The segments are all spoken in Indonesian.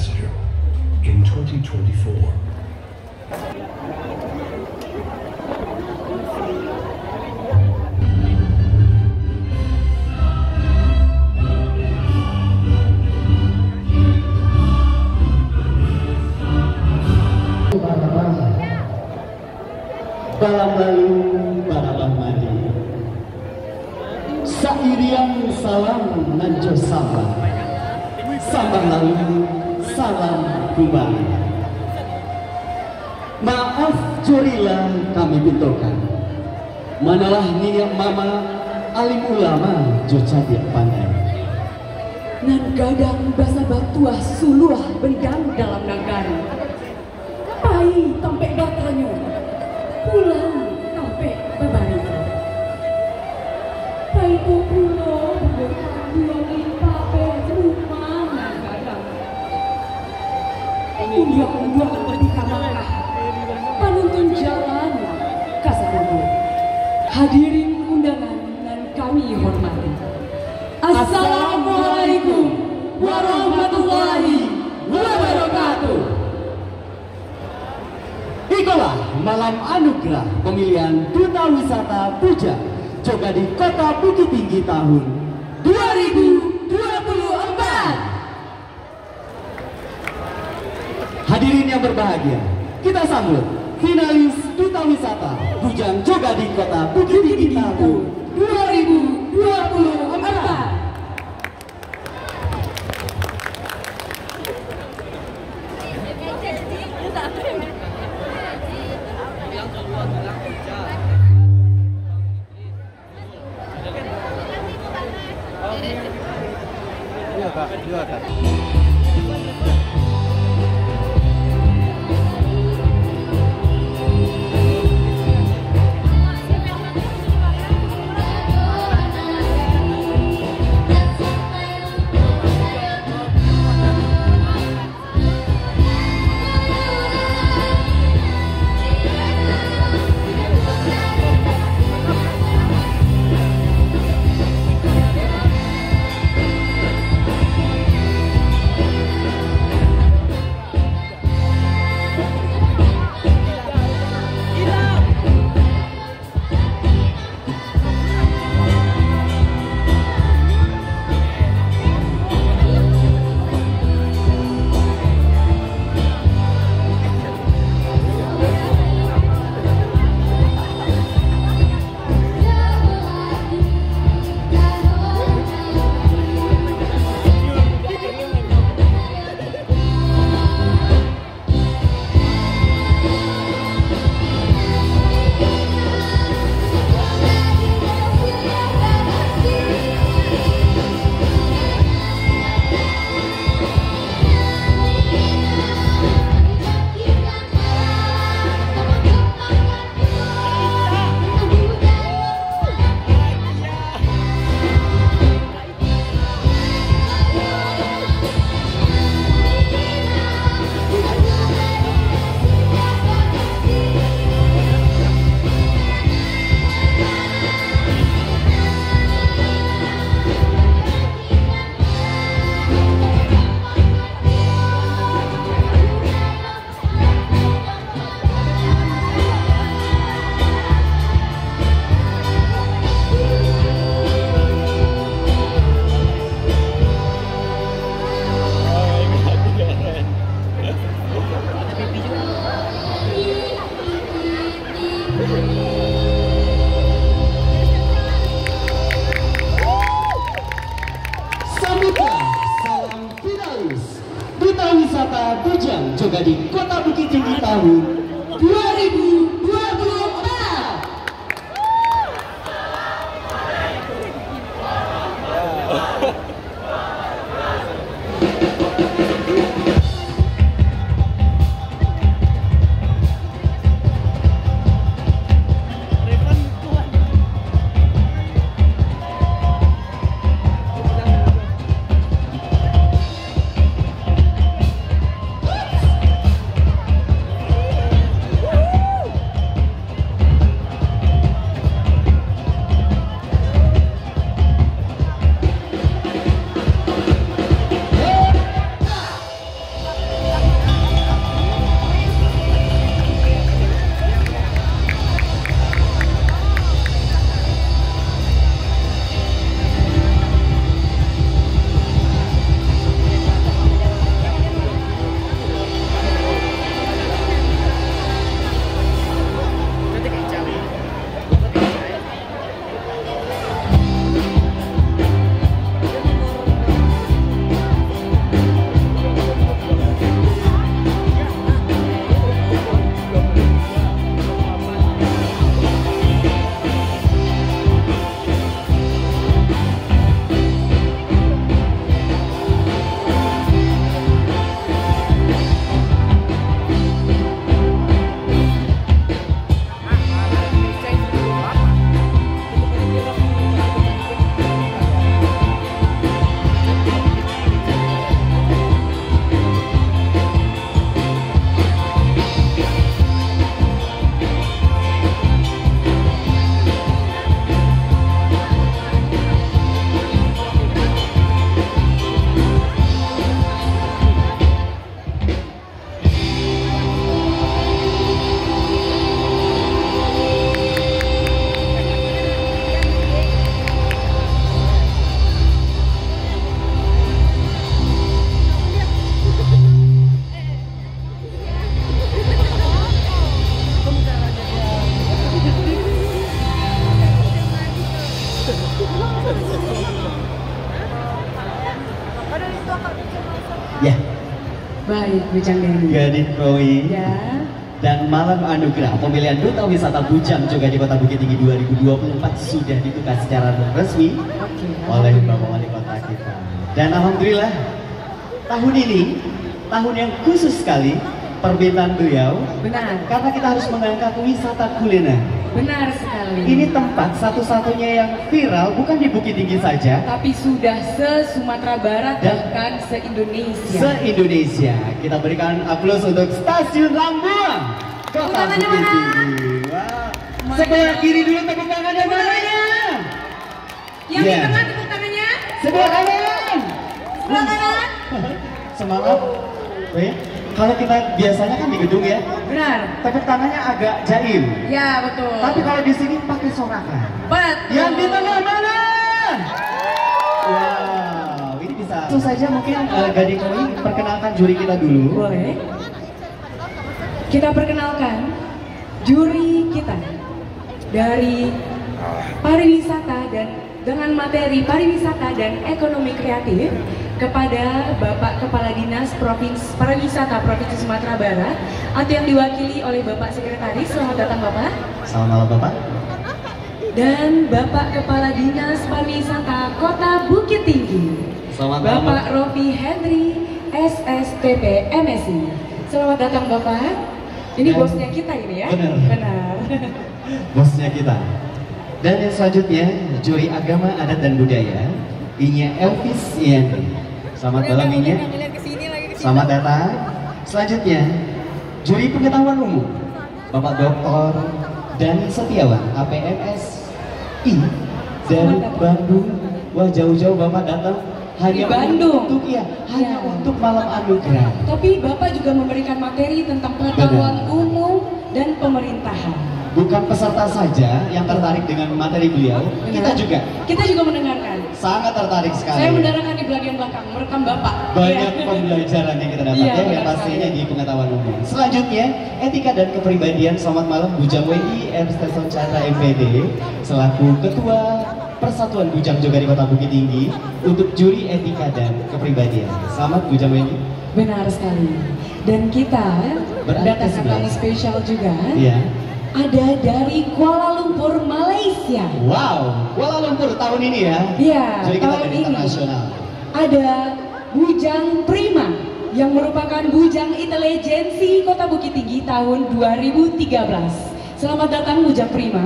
Ambassador in 2024. Balam lalu barabang madi sairiang salam nanjo sambang sambang lalu salam kembali. Maaf jurilah kami pintokan manalah niat mama alim ulama jo cadia pandai nan gadang basa batuah suluah bendang dalam nagari pai tampe batanyo pulang sampai babari pai po pulo belum pape rumah gadang undiak seperti kamarkah panuntun jalan kasarogo hadirin undangan dan kami hormati. Assalamualaikum warahmatullahi wabarakatuh. Itulah malam anugerah pemilihan Duta Wisata Puja juga di Kota Bukit Tinggi tahun 2024. Hadirin yang berbahagia, kita sambut finalis Duta Wisata Bujang juga di Kota Bukit Tinggi tahun 2024. Iya, Kak. Wisata Bujang juga di Kota Bukit Tinggi tahun 2024. Baik, Bujang Denny. Gading Koi. Ya. Dan Malam Anugerah pemilihan Duta Wisata Bujang Joga di Kota Bukit Tinggi 2024 sudah dibuka secara resmi oleh Bapak Wali Kota kita. Dan alhamdulillah tahun ini tahun yang khusus sekali permintaan beliau. Benar. Karena kita harus mengangkat wisata kuliner. Benar sekali. Ini tempat satu-satunya yang viral bukan di Bukit Tinggi saja, tapi sudah se-Sumatera Barat Dan bahkan se-Indonesia. se-Indonesia. Kita berikan aplaus untuk Stasiun Lambuang Kota Tangannya Bukit mana? Tinggi. Wow. Sebelah kiri dulu tepuk tangannya mananya. Yang Ya. di tengah tepuk tangannya. Sebelah kanan. Sebelah kanan. Semangat. Weh, kalau kita biasanya kan di gedung ya, Benar. tepuk tangannya agak jaim. Ya, betul. Tapi kalau di sini pakai sorakan. Betul. Yang di tengah mana? Wow, ini bisa. Langsung saja mungkin Gading Koi perkenalkan juri kita dulu. Boleh. Kita perkenalkan juri kita dari pariwisata dan dengan materi pariwisata dan ekonomi kreatif kepada Bapak Kepala Dinas Pariwisata Provinsi Sumatera Barat atau yang diwakili oleh Bapak Sekretaris. Selamat datang Bapak. Selamat malam Bapak. Dan Bapak Kepala Dinas Pariwisata Kota Bukit Tinggi. Selamat malam. Bapak Rofi Henry SSTP MSI. Selamat datang Bapak. Ini Dan- bosnya kita ini ya. Benar. Benar. Bosnya kita. Dan yang selanjutnya juri agama adat dan budaya Inya Elvis Yandri. Selamat malam Inya. Selamat datang. Selanjutnya juri pengetahuan umum Bapak Dr. Dani Setiawan APMS I dari Bandung. Wah jauh-jauh Bapak datang hanya Bandung. untuk hanya Ya. untuk Malam Anugerah. Tapi Bapak juga memberikan materi tentang pengetahuan umum dan pemerintahan. Bukan peserta saja yang tertarik dengan materi beliau, kita juga Kita juga mendengarkan. sangat tertarik sekali. Saya mendengarkan di bagian belakang, merekam Bapak. Banyak Iya. pembelajaran yang kita dapat Iya, yang benar pastinya sekali. di pengetahuan umum. Selanjutnya, etika dan kepribadian. Selamat malam Bujang WI Ersteson Chandra MPD selaku Ketua Persatuan Bujang Joga di Kota Bukit Tinggi untuk juri etika dan kepribadian. Selamat Bujang WI. Benar sekali. Dan kita Berarti datangkan tamu sebelas. spesial juga. Iya. Ada dari Kuala Lumpur, Malaysia. Wow, Kuala Lumpur tahun ini ya. Iya, Jadi kita tahun dari ini. internasional. Ada Bujang Prima yang merupakan Bujang Intelijensi Kota Bukit Tinggi tahun 2013. Selamat datang Bujang Prima.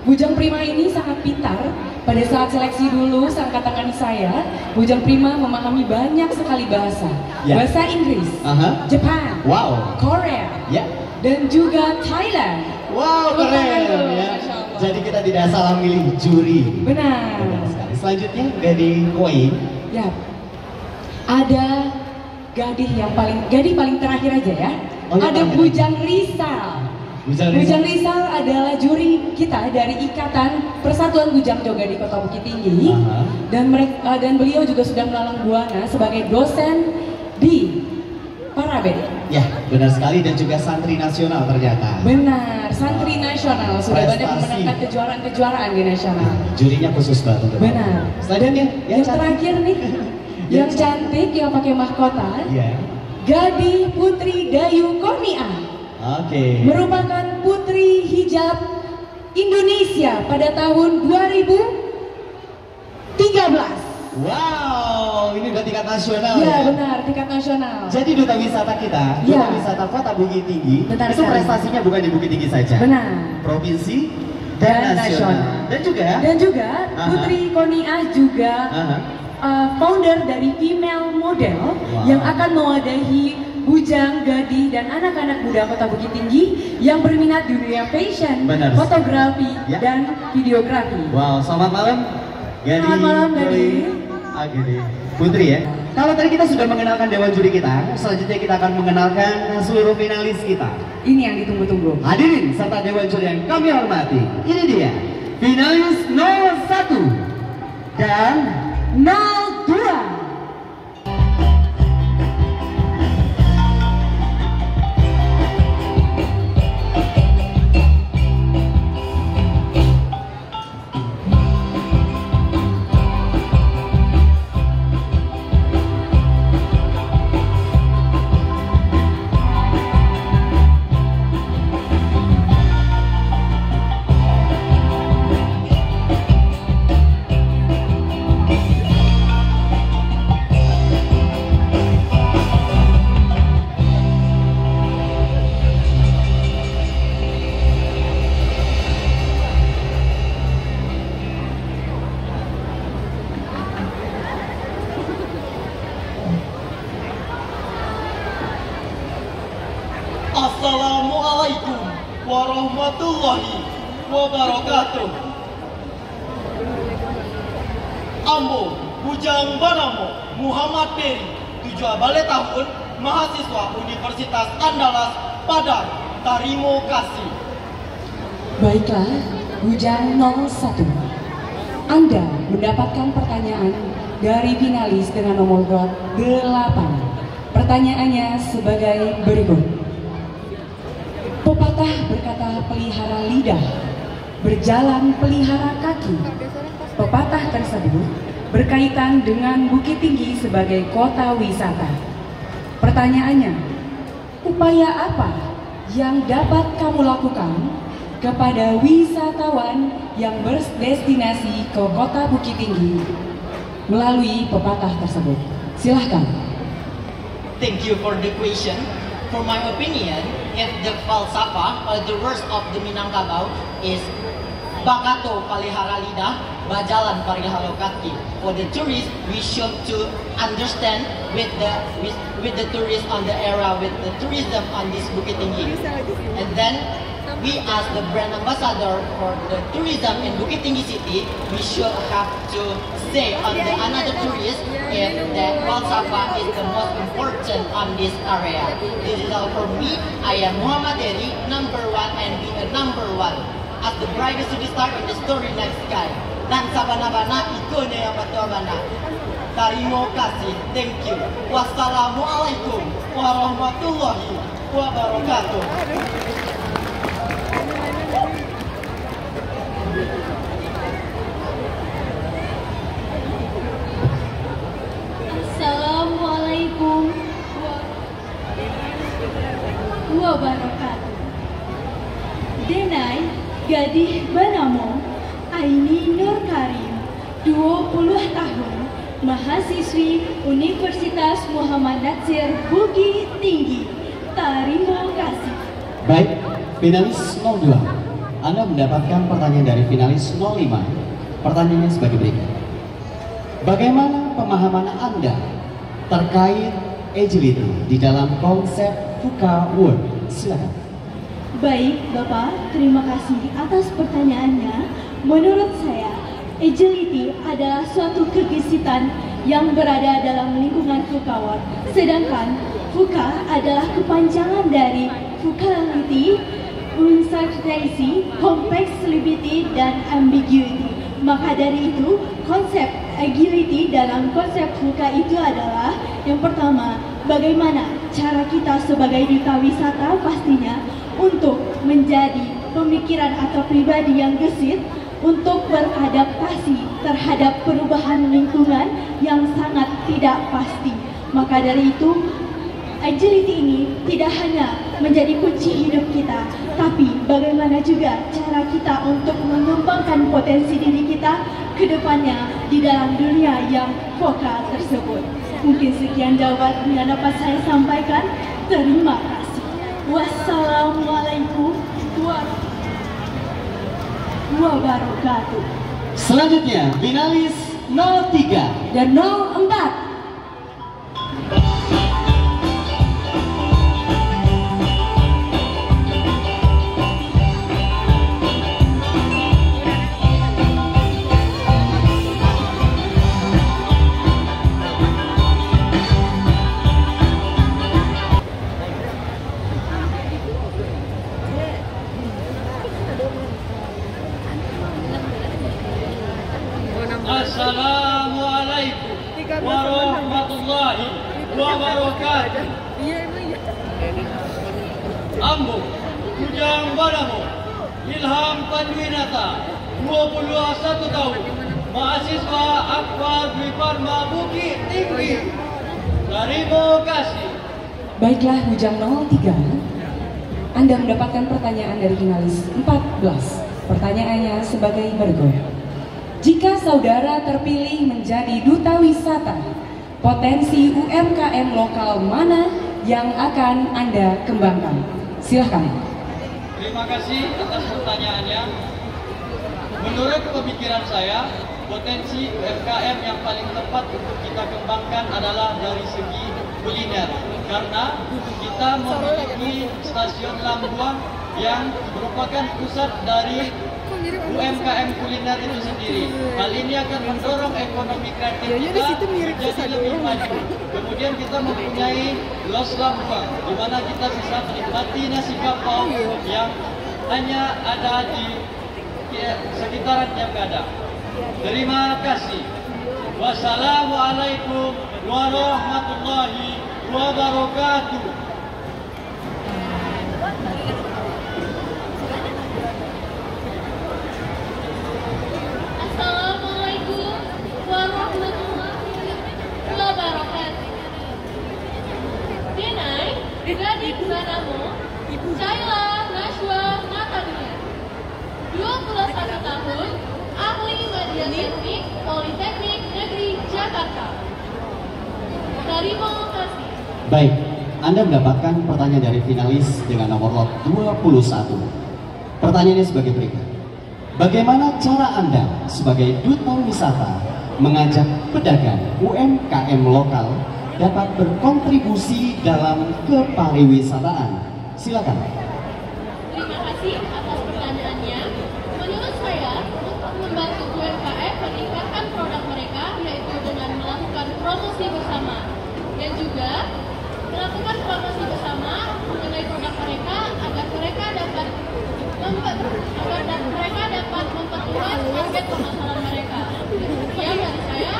Bujang Prima ini sangat pintar. Pada saat seleksi dulu seangkatan saya, Bujang Prima memahami banyak sekali bahasa. Ya. Bahasa Inggris, Aha. Jepang, Wow. Korea, Ya. dan juga Thailand. Wow, Tepuk tangan keren dulu, ya. Masya Allah. Jadi kita tidak salah milih juri. Benar. Benar sekali. Selanjutnya Gading Koi. Ya. Ada gading paling terakhir aja ya. Oh, yang Ada terakhir. Bujang Rizal. Bujang Rizal adalah juri kita dari Ikatan Persatuan Bujang Joga di Kota Bukit Tinggi. Aha. Dan beliau juga sudah melalang buana sebagai dosen di Paraben. Ya, benar sekali dan juga santri nasional ternyata. Benar, santri nasional sudah banyak Prestasi. memenangkan kejuaraan-kejuaraan di nasional. Jurinya khusus banget. untuk Benar. Bapak. Selanjutnya Yang cantik. terakhir nih, yang cantik yang pakai mahkota, Iya. Gading Putri Dayu Kornia. Oke. Merupakan putri hijab Indonesia pada tahun 2013. Wow, ini udah tingkat nasional Ya ya. benar, tingkat nasional. Jadi duta wisata kita, Ya. duta wisata Kota Bukit Tinggi, Benar itu sekali. prestasinya bukan di Bukit Tinggi saja. Benar. Provinsi dan nasional. Dan juga Dan juga Aha. Putri Kornia juga Aha. founder dari Female Model Wow. yang akan mewadahi bujang, gading, dan anak-anak muda Kota Bukit Tinggi yang berminat di dunia fashion, Benar. fotografi, Ya. dan videografi. Wow, selamat malam Gading. Selamat malam, Gading. Gini. Putri ya. Kalau tadi kita sudah mengenalkan dewan juri kita, selanjutnya kita akan mengenalkan seluruh finalis kita. Ini yang ditunggu-tunggu. Hadirin serta dewan juri yang kami hormati. Ini dia finalis 01 dan 02. warahmatullahi wabarakatuh. Ambo, Bujang Banamo, Muhammad Dery, 7 Balai Tahun, mahasiswa Universitas Andalas, Padang. Terima kasih. Baiklah, Bujang 01. Anda mendapatkan pertanyaan dari finalis dengan nomor urut 8. Pertanyaannya sebagai berikut. Pepatah berkata pelihara lidah, berjalan pelihara kaki. Pepatah tersebut berkaitan dengan Bukit Tinggi sebagai kota wisata. Pertanyaannya, upaya apa yang dapat kamu lakukan kepada wisatawan yang berdestinasi ke kota Bukit Tinggi melalui pepatah tersebut? Silahkan. Thank you for the question. For my opinion, if the falsafah or the words of the Minangkabau is Bakato palihara lidah, bajalan palihara kaki. For the tourists, we should to understand with the tourists on the area, with the tourism on this Bukit Tinggi. And then we as the brand ambassador for the tourism in Bukit Tinggi City, we should have to say on the another tourist if the falsafah is the most important on this area. This is all for me. I am Muhammad Dery, number 1 and be a number 1. As the brightest to star in the story night sky. Dan sabana-bana ikone yang batu-bana. Terima kasih, thank you. Wassalamualaikum warahmatullahi wabarakatuh. Assalamualaikum wabarakatuh. Denai Gadih Banamo Aini Nur Karim, 20 tahun, mahasiswi Universitas Muhammad Natsir Bukit Tinggi. Terima kasih. Baik, finalis 02. Anda mendapatkan pertanyaan dari finalis 05. Pertanyaannya sebagai berikut. Bagaimana pemahaman Anda terkait agility di dalam konsep VUCA World? Silakan. Baik, Bapak, terima kasih atas pertanyaannya. Menurut saya, agility adalah suatu kegesitan yang berada dalam lingkungan VUCA World. Sedangkan VUCA adalah kepanjangan dari Vocality, Uncertainty, Complexity, dan Ambiguity. Maka dari itu, konsep agility dalam konsep VUCA itu adalah yang pertama, bagaimana cara kita sebagai duta wisata pastinya untuk menjadi pemikiran atau pribadi yang gesit untuk beradaptasi terhadap perubahan lingkungan yang sangat tidak pasti. Maka dari itu, agility ini tidak hanya menjadi kunci hidup kita, tapi bagaimana juga cara kita untuk mengembangkan potensi diri kita ke depannya di dalam dunia yang VUCA tersebut. Mungkin sekian jawaban yang dapat saya sampaikan. Terima kasih. Wassalamualaikum warahmatullahi wabarakatuh. Selanjutnya, finalis 03 dan 04. Assalamualaikum warahmatullahi wabarakatuh. Ambo, Bujang Banamo, Ilham Panwinata, 21 tahun, mahasiswa Akbar Farma Bukit Tinggi. Terima kasih. Baiklah, Bujang 03. Anda mendapatkan pertanyaan dari finalis 14. Pertanyaannya sebagai berikut. Jika saudara terpilih menjadi duta wisata, potensi UMKM lokal mana yang akan Anda kembangkan? Silahkan. Terima kasih atas pertanyaannya. Menurut pemikiran saya, potensi UMKM yang paling tepat untuk kita kembangkan adalah dari segi kuliner. karena kita memiliki stasiun Lambuang yang merupakan pusat dari UMKM kuliner itu sendiri. Hal ini akan mendorong ekonomi kreatif kita menjadi lebih maju. Kemudian kita mempunyai Los Lambuang, di mana kita bisa menikmati nasi kapau yang hanya ada di sekitaran Jambada. Terima kasih. Wassalamualaikum warahmatullahi wabarakatuh. Assalamualaikum warahmatullahi wabarakatuh. Denai, Gading Banamo, Caila Nashwa Natania, 21 tahun, ahli media teknik, Politeknik Negeri Jakarta. Terima kasih. Baik, Anda mendapatkan pertanyaan dari finalis dengan nomor lot 21. Pertanyaannya sebagai berikut. Bagaimana cara Anda sebagai duta wisata mengajak pedagang UMKM lokal dapat berkontribusi dalam kepariwisataan? Silakan. Terima kasih atas pertanyaannya. Menurut saya, untuk membantu UMKM meningkatkan produk mereka yaitu dengan melakukan promosi bersama dan juga melakukan promosi bersama mengenai produk mereka agar mereka dapat memperluas target pemasaran mereka. Sekian dari saya.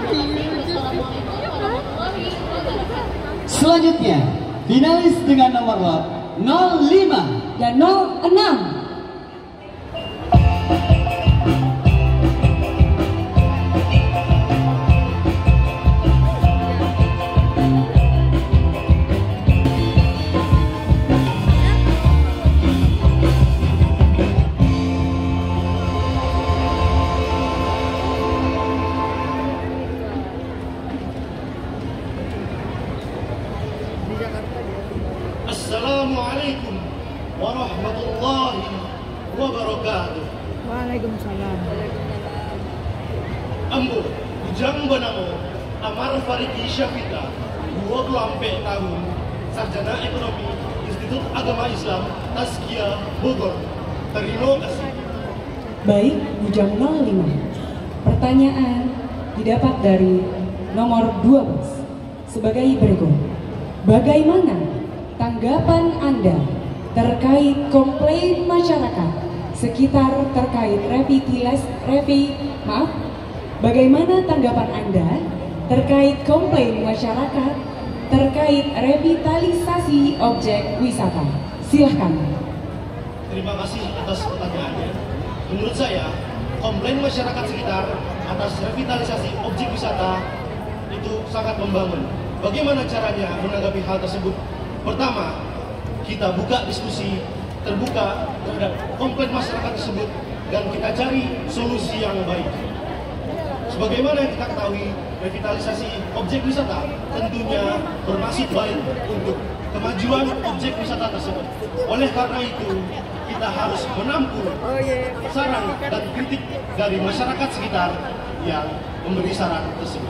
Wassalamualaikum warahmatullahi wabarakatuh. Selanjutnya, finalis dengan nomor lot 05 dan 06. Assalamualaikum warahmatullahi wabarakatuh. Waalaikumsalam. Ambo, Ujang Banamo, Amar Fariki Syafita, 20 tahun, Sarjana Ekonomi, Institut Agama Islam, Tazkiyah, Bogor. Terima kasih. Baik, Bujang 05. Pertanyaan didapat dari nomor 12 sebagai berikut. Bagaimana tanggapan Anda terkait komplain masyarakat sekitar terkait bagaimana tanggapan Anda terkait komplain masyarakat terkait revitalisasi objek wisata? Silahkan. Terima kasih atas pertanyaannya. Menurut saya, komplain masyarakat sekitar atas revitalisasi objek wisata itu sangat membangun. Bagaimana caranya menanggapi hal tersebut? Pertama, kita buka diskusi terbuka terhadap komplain masyarakat tersebut dan kita cari solusi yang baik. Sebagaimana yang kita ketahui, revitalisasi objek wisata tentunya bermaksud baik untuk kemajuan objek wisata tersebut. Oleh karena itu, kita harus menampung saran dan kritik dari masyarakat sekitar yang memberi saran tersebut.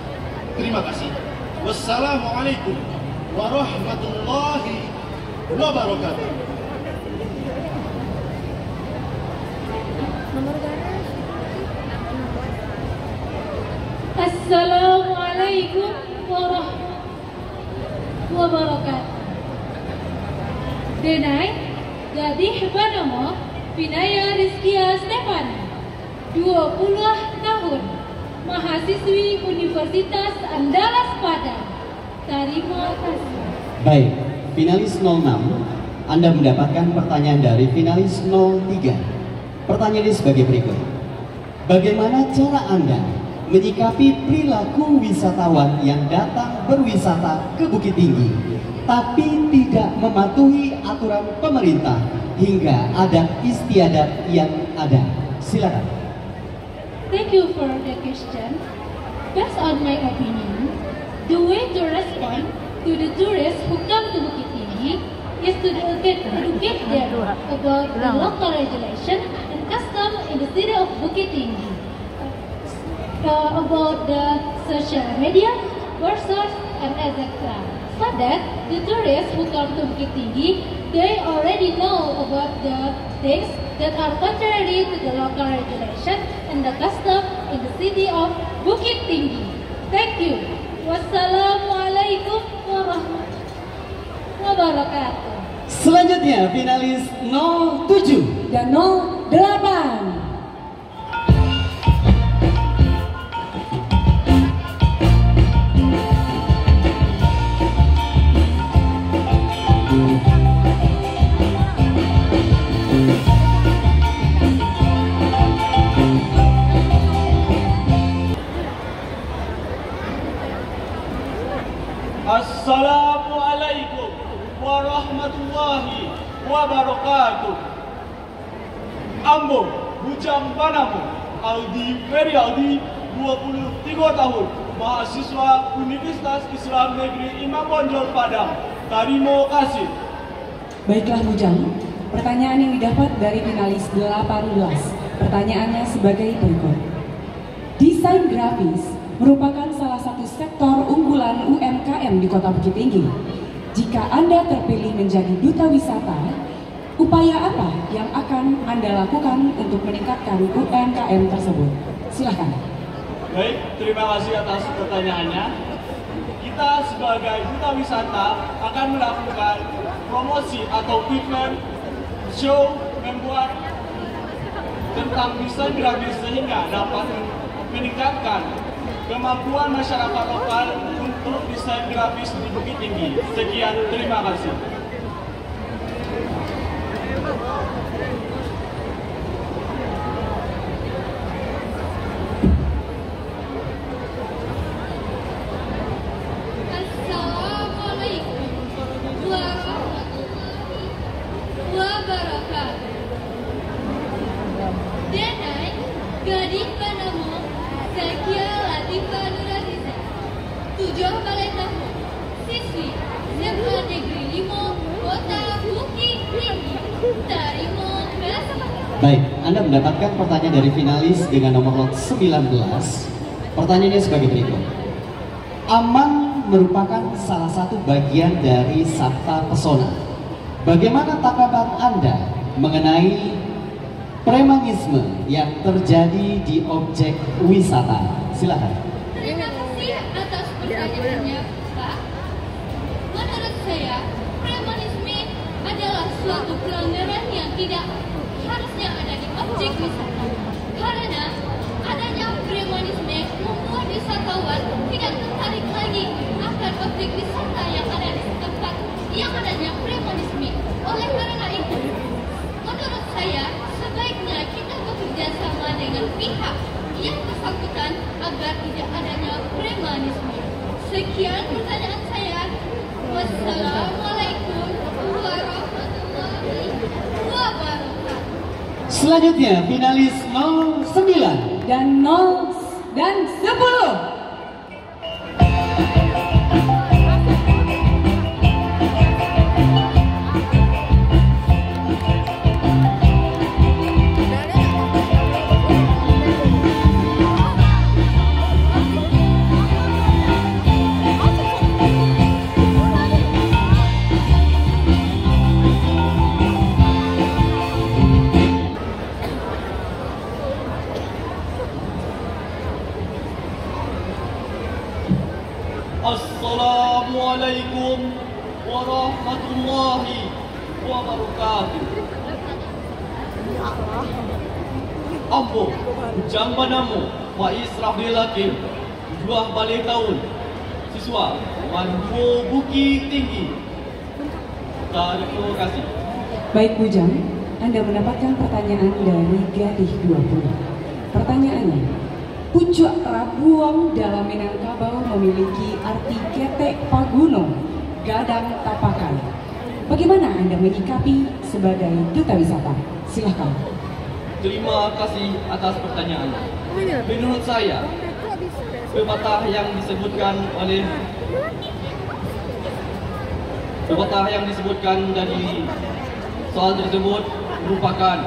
Terima kasih. Wassalamualaikum warahmatullahi wabarakatuh. Assalamualaikum warahmatullahi wabarakatuh. Denai Gadih Banamo Vinaya Rizkia Stefani, 20 tahun, mahasiswi Universitas Andalas Padang. Terima kasih. Baik, finalis 06, Anda mendapatkan pertanyaan dari finalis 03. Pertanyaannya sebagai berikut. Bagaimana cara Anda menyikapi perilaku wisatawan yang datang berwisata ke Bukit Tinggi tapi tidak mematuhi aturan pemerintah hingga adat istiadat yang ada? Silakan. Thank you for the question. Based on my opinion, the way to respond to the tourists who come to Bukit Tinggi is to educate them about the local regulation and custom in the city of Bukit Tinggi, about the social media, courses, and etc. For that, the tourists who come to Bukit Tinggi, they already know about the things that are contrary to the local regulation and the custom in the city of Bukit Tinggi. Thank you. Wassalamualaikum warahmatullahi wabarakatuh. Selanjutnya finalis 07 dan 08. Assalamualaikum warahmatullahi wabarakatuh. Ambo, Bujang Panamu, Aldi Ferialdi, 23 tahun, mahasiswa Universitas Islam Negeri Imam Bonjol Padang. Terima kasih. Baiklah Bujang, pertanyaan yang didapat dari finalis 18. Pertanyaannya sebagai berikut. Desain grafis merupakan salah satu sektor unggulan UMKM di Kota Bukit Tinggi. Jika Anda terpilih menjadi duta wisata, upaya apa yang akan Anda lakukan untuk meningkatkan UMKM tersebut? Silahkan. Baik, terima kasih atas pertanyaannya. Kita sebagai duta wisata akan melakukan promosi atau event, show, membuat tentang desain grafis sehingga dapat meningkatkan kemampuan masyarakat lokal untuk desain grafis di Bukit Tinggi. Sekian, terima kasih. Assalamualaikum warahmatullahi wabarakatuh. Denai, Gading Panamu, Zakia Latifah Nurhaliza, 7 Balai Tahun, siswi SMA Negeri 5, Kota Bukit Tinggi. Terima kasih. Baik, Anda mendapatkan pertanyaan dari finalis dengan nomor lot 19. Pertanyaannya sebagai berikut. Aman merupakan salah satu bagian dari Sabta Pesona. Bagaimana tanggapan Anda mengenai premanisme yang terjadi di objek wisata? Silakan. Terima kasih atas pertanyaannya, Pak. Menurut saya, premanisme adalah suatu pelanggaran yang tidak harusnya ada di objek wisata. Karena adanya premanisme membuat wisatawan tidak tertarik lagi akan objek wisata yang ada di tempat yang adanya premanisme. Oleh karena itu, menurut saya sebaiknya kita bekerja sama dengan pihak yang bersangkutan agar tidak adanya premanisme. Sekian pertanyaan saya. Wassalamualaikum warahmatullahi wabarakatuh. Selanjutnya finalis 09 dan 10. Assalamualaikum warahmatullahi wabarakatuh. Ambo, Bujang Panamu, Faiz Rahbil Hakim, 2 Balai Tahun, siswa Manbo Bukit Tinggi. Terima kasih. Baik Bujang, Anda mendapatkan pertanyaan dari Gadih 20. Pertanyaannya, pucuk Rabuang dalam Minangkabau memiliki arti ketek pagunung, gadang tapakan. Bagaimana Anda menyikapi sebagai duta wisata? Silahkan. Terima kasih atas pertanyaannya. Menurut saya, pepatah yang disebutkan dari soal tersebut merupakan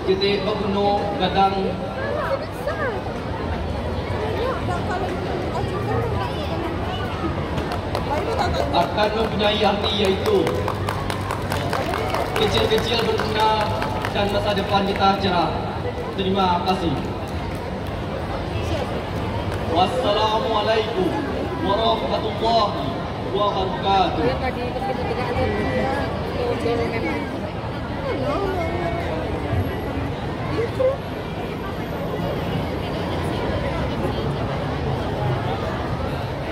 ketek pagunung, gadang akan mempunyai arti yaitu kecil-kecil berguna dan masa depan kita cerah. Terima kasih. Wassalamualaikum warahmatullahi wabarakatuh.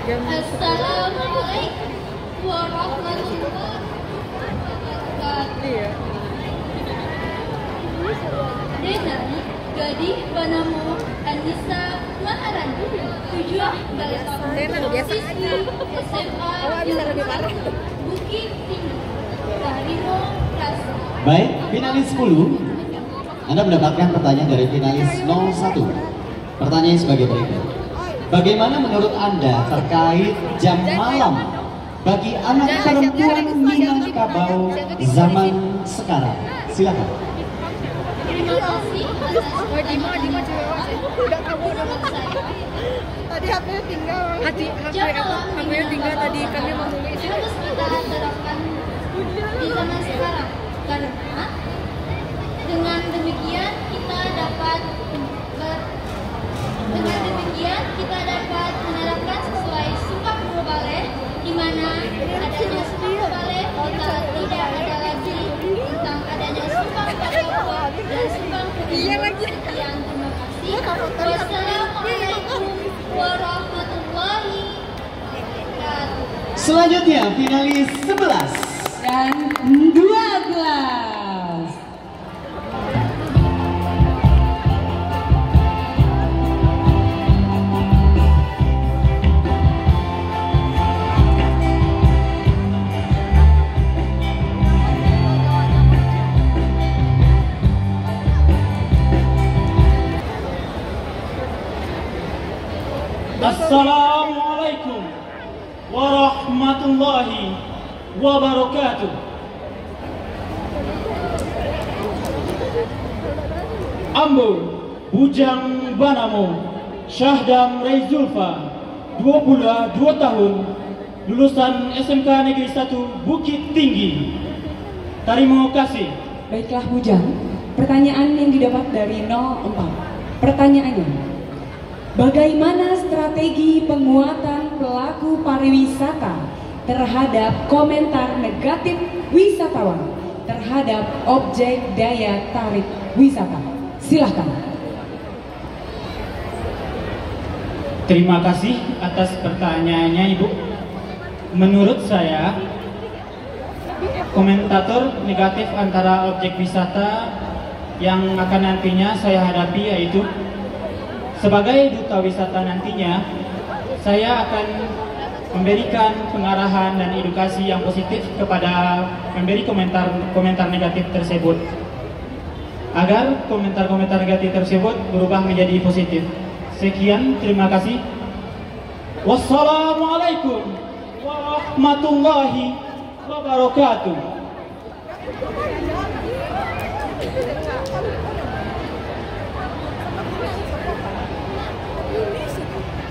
Assalamualaikum warahmatullahi wabarakatuh. Denai Gadih Banamu Anissa Maharani 7 Balai siswi SMA Bukit Tinggi Tarimo Rasa. Baik, finalis 10. Anda mendapatkan pertanyaan dari finalis 01. Pertanyaannya sebagai berikut. Bagaimana menurut Anda terkait jam malam bagi anak perempuan Minangkabau zaman sekarang? Silakan. Terima kasih Tadi HP-nya tinggal. HP-nya tinggal tadi kami mau tulis. Harus kita terapkan di zaman sekarang karena dengan demikian kita dapat menerapkan sesuai Sumpah Pemuda Balai, di mana adanya Sumpah Pemuda Balai kita tidak ada lagi tentang adanya Sumpah Pemuda dan Sumpah Pemuda. Sekian, terima kasih. Wassalamualaikum warahmatullahi wabarakatuh. Selanjutnya finalis 11 dan 12. Assalamualaikum warahmatullahi wabarakatuh. Ambo Bujang Banamo Syahdam Reizulfa 22 tahun, lulusan SMK Negeri 1 Bukit Tinggi. Terima kasih. Baiklah Bujang, pertanyaan yang didapat dari 04. Pertanyaannya, bagaimana strategi penguatan pelaku pariwisata terhadap komentar negatif wisatawan terhadap objek daya tarik wisata? Silahkan. Terima kasih atas pertanyaannya Ibu. Menurut saya, komentator negatif antara objek wisata yang akan nantinya saya hadapi yaitu sebagai duta wisata nantinya, saya akan memberikan pengarahan dan edukasi yang positif kepada memberi komentar negatif tersebut agar komentar-komentar negatif tersebut berubah menjadi positif. Sekian, terima kasih. Wassalamualaikum warahmatullahi wabarakatuh.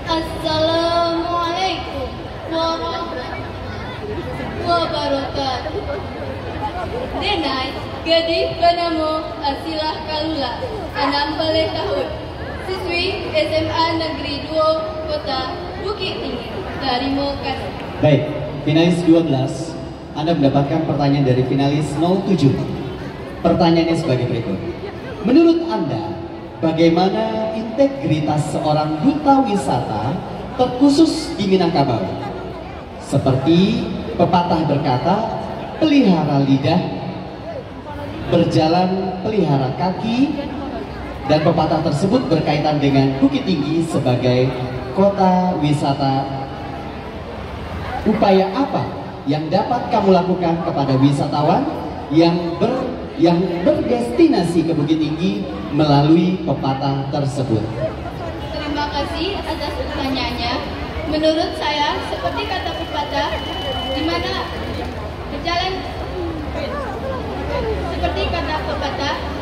Assalamualaikum warahmatullahi wabarakatuh. Denai Gadih Banamo Asilah Kalula 6 tahun, siswi SMA Negeri 2 Kota Bukit Tinggi. Terima kasih. Baik, finalis 12. Anda mendapatkan pertanyaan dari finalis 07. Pertanyaannya sebagai berikut. Menurut Anda, bagaimana integritas seorang duta wisata terkhusus di Minangkabau? Seperti pepatah berkata, pelihara lidah, berjalan pelihara kaki, dan pepatah tersebut berkaitan dengan Bukit Tinggi sebagai kota wisata. Upaya apa yang dapat kamu lakukan kepada wisatawan yang berdestinasi ke Bukit Tinggi melalui pepatah tersebut? Terima kasih atas pertanyaannya. Menurut saya, seperti kata pepatah,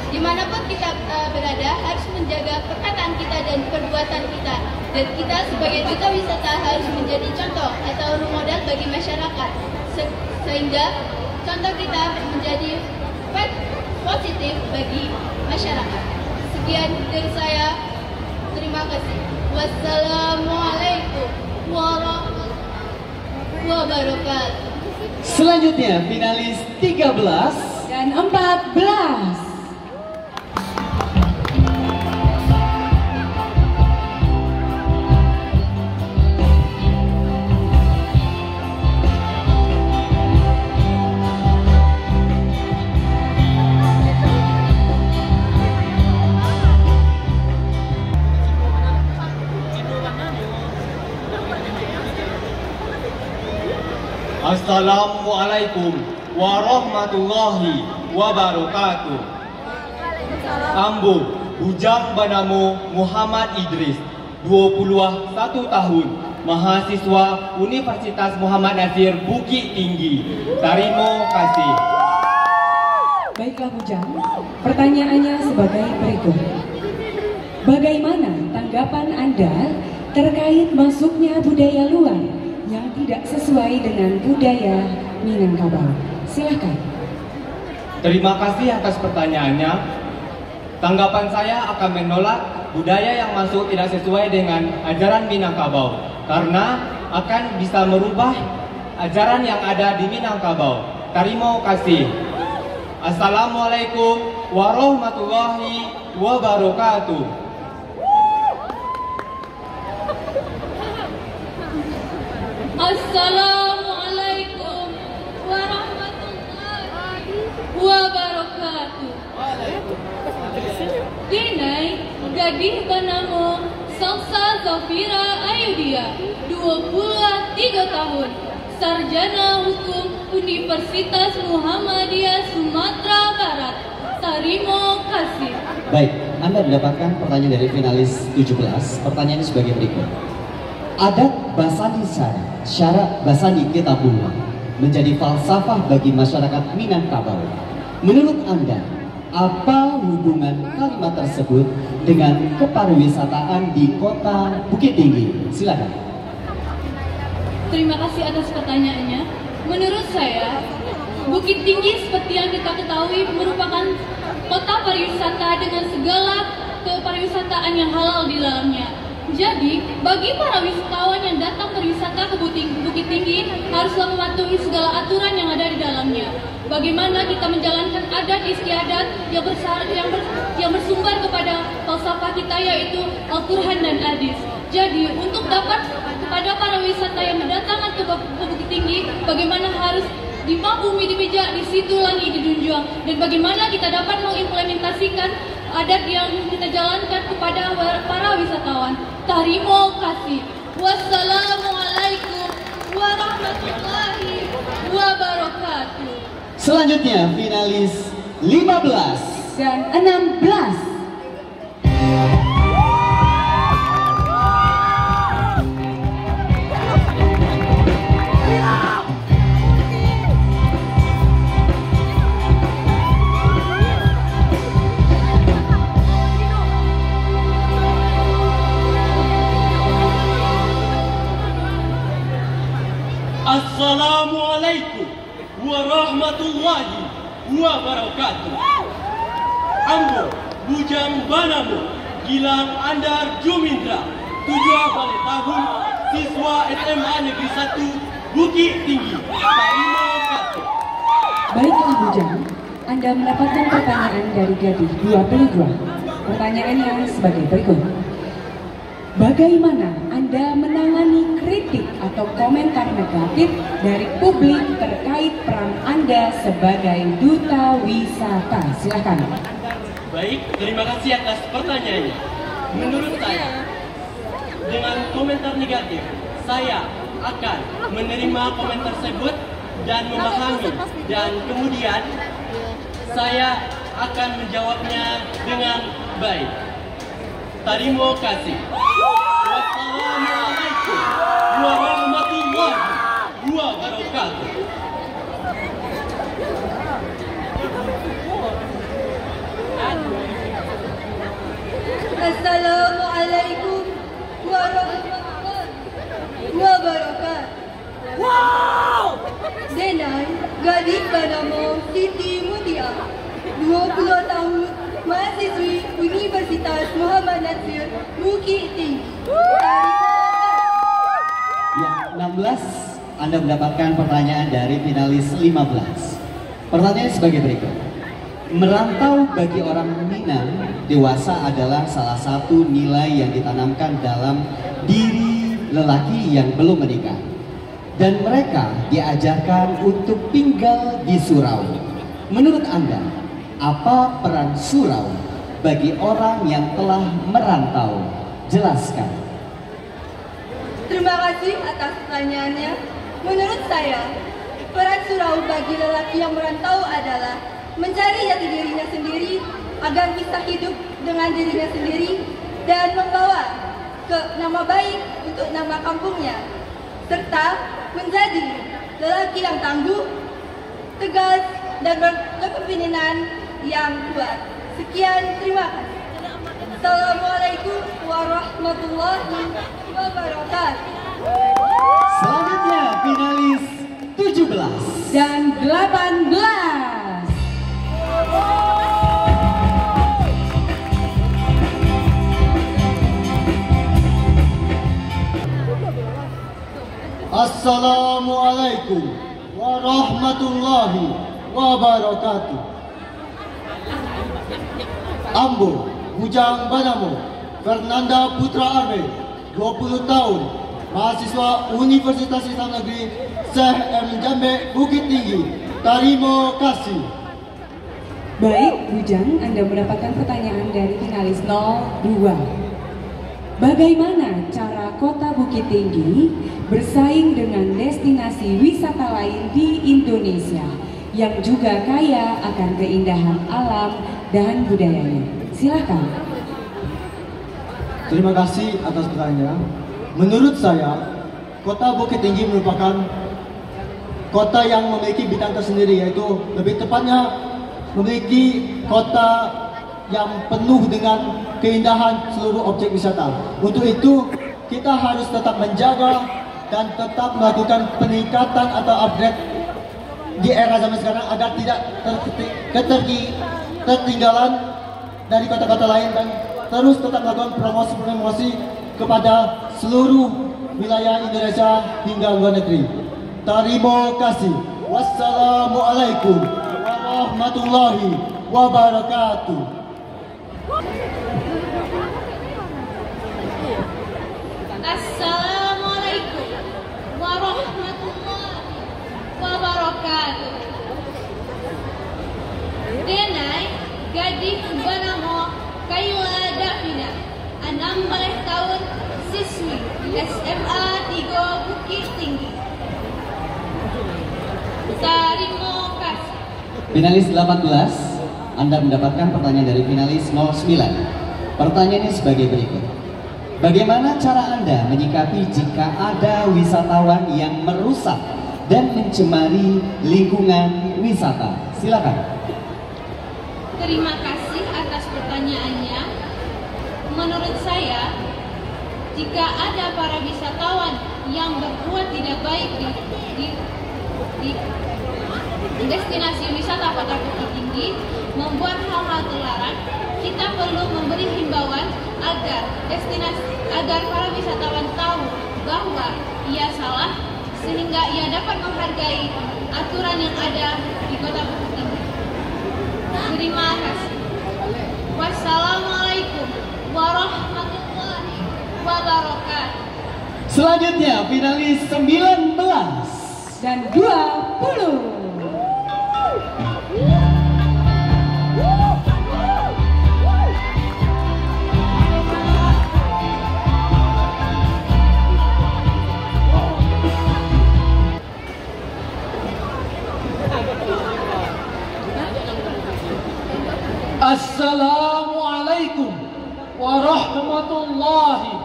di Dimanapun kita berada harus menjaga perkataan kita dan perbuatan kita. Dan kita sebagai duta wisata harus menjadi contoh atau role model bagi masyarakat. Sehingga contoh kita menjadi positif bagi masyarakat. Sekian dari saya. Terima kasih. Wassalamualaikum warahmatullahi wabarakatuh. Selanjutnya finalis 13 dan 14. Assalamualaikum warahmatullahi wabarakatuh. Ambo, bujang bernama Muhammad Idris, 21 tahun, mahasiswa Universitas Muhammad Nasir Bukit Tinggi. Terima kasih. Baiklah Bujang, pertanyaannya sebagai berikut. Bagaimana tanggapan Anda terkait masuknya budaya luar yang tidak sesuai dengan budaya Minangkabau? Silahkan. Terima kasih atas pertanyaannya. Tanggapan saya akan menolak budaya yang masuk tidak sesuai dengan ajaran Minangkabau karena akan bisa merubah ajaran yang ada di Minangkabau. Terima kasih. Assalamualaikum warahmatullahi wabarakatuh. Assalamualaikum warahmatullahi wabarakatuh. Dinai gadih bernama Salsa Zafira Ayudia, 23 tahun, sarjana hukum Universitas Muhammadiyah Sumatera Barat. Terima kasih. Baik, Anda mendapatkan pertanyaan dari finalis 17. Pertanyaannya sebagai berikut. Adat Basani syarat Basani Kitabullah menjadi falsafah bagi masyarakat Minangkabau. Menurut Anda, apa hubungan kalimat tersebut dengan kepariwisataan di kota Bukit Tinggi? Silakan. Terima kasih atas pertanyaannya. Menurut saya, Bukit Tinggi seperti yang kita ketahui merupakan kota pariwisata dengan segala kepariwisataan yang halal di dalamnya. Jadi, bagi para wisatawan yang datang berwisata ke Bukit Tinggi haruslah mematuhi segala aturan yang ada di dalamnya. Bagaimana kita menjalankan adat istiadat yang bersumber kepada falsafah kita yaitu Al-Quran dan Hadis. Jadi, untuk dapat kepada para wisata yang mendatangkan ke Bukit Tinggi, bagaimana harus di bumi dipijak, di situ lagi dijunjung, dan bagaimana kita dapat mengimplementasikan adat yang kita jalankan kepada para wisatawan. Terima kasih. Wassalamualaikum warahmatullahi wabarakatuh. Selanjutnya finalis 15 dan 16. Assalamualaikum warahmatullahi wabarakatuh. Ambo, bujang banamu, Gilang Andar Jumindra, 7 tahun, siswa SMA Negeri 1 Bukit Tinggi. Terima kasih. Baiklah Bujang, Anda mendapatkan pertanyaan dari gadis 22. Pertanyaannya sebagai berikut. Bagaimana Anda menangani kritik atau komentar negatif dari publik terkait peran Anda sebagai duta wisata? Silakan. Baik, terima kasih atas pertanyaannya. Menurut saya, dengan komentar negatif, saya akan menerima komentar tersebut dan memahami, dan kemudian saya akan menjawabnya dengan baik. Terima kasih. Wassalamualaikum warahmatullahi wabarakatuh. Aduh. Assalamualaikum warahmatullahi wabarakatuh. Wow! Denai, gadis bernama Siti Mutia, 20 tahun, mahasiswi Universitas Muhammad Nasir, Bukit Tinggi. Ya, 16, Anda mendapatkan pertanyaan dari finalis 15. Pertanyaan sebagai berikut. Merantau bagi orang Minang dewasa adalah salah satu nilai yang ditanamkan dalam diri lelaki yang belum menikah. Dan mereka diajarkan untuk tinggal di surau. Menurut Anda, apa peran surau bagi orang yang telah merantau? Jelaskan. Terima kasih atas pertanyaannya. Menurut saya, peran surau bagi lelaki yang merantau adalah mencari jati dirinya sendiri agar bisa hidup dengan dirinya sendiri dan membawa nama baik untuk nama kampungnya, serta menjadi lelaki yang tangguh, tegas, dan berkepemimpinan yang kuat. Sekian, terima kasih. Assalamualaikum warahmatullahi wabarakatuh. Selanjutnya finalis 17 dan 18. Assalamualaikum warahmatullahi wabarakatuh. Ambo, Bujang Banamo, Fernanda Putra Arbe, 20 tahun, mahasiswa Universitas Islam Negeri Syekh M. Jambe, Bukit Tinggi. Terima kasih. Baik, Bujang, Anda mendapatkan pertanyaan dari finalis 02. Bagaimana cara kota Bukit Tinggi bersaing dengan destinasi wisata lain di Indonesia yang juga kaya akan keindahan alam dan budayanya? Silakan. Terima kasih atas pertanyaan. Menurut saya, kota Bukit Tinggi merupakan kota yang memiliki bidang tersendiri, yaitu lebih tepatnya memiliki kota yang penuh dengan keindahan seluruh objek wisata. Untuk itu, kita harus tetap menjaga dan tetap melakukan peningkatan atau upgrade di era zaman sekarang agar tidak ketertinggalan dari kota-kota lain, dan terus tetap melakukan promosi kepada seluruh wilayah Indonesia hingga luar negeri. Terima kasih. Wassalamualaikum warahmatullahi wabarakatuh. Assalamualaikum warahmatullahi wabarakatuh. Denai, gadis bernama Kayla Davina, 16 tahun, siswi SMA 3 Bukit Tinggi. Terima kasih. Finalis 18, Anda mendapatkan pertanyaan dari finalis 09. Pertanyaannya sebagai berikut. Bagaimana cara Anda menyikapi jika ada wisatawan yang merusak dan mencemari lingkungan wisata? Silakan. Terima kasih atas pertanyaannya. Menurut saya, jika ada para wisatawan yang berbuat tidak baik di destinasi wisata Kota Bukit Tinggi, membuat hal-hal terlarang, kita perlu memberi himbauan agar para wisatawan tahu bahwa ia salah, sehingga ia dapat menghargai aturan yang ada di Kota Bukit Tinggi. Terima kasih. Wassalamualaikum warahmatullahi wabarakatuh. Selanjutnya finalis 19 dan 20. Assalamualaikum warahmatullahi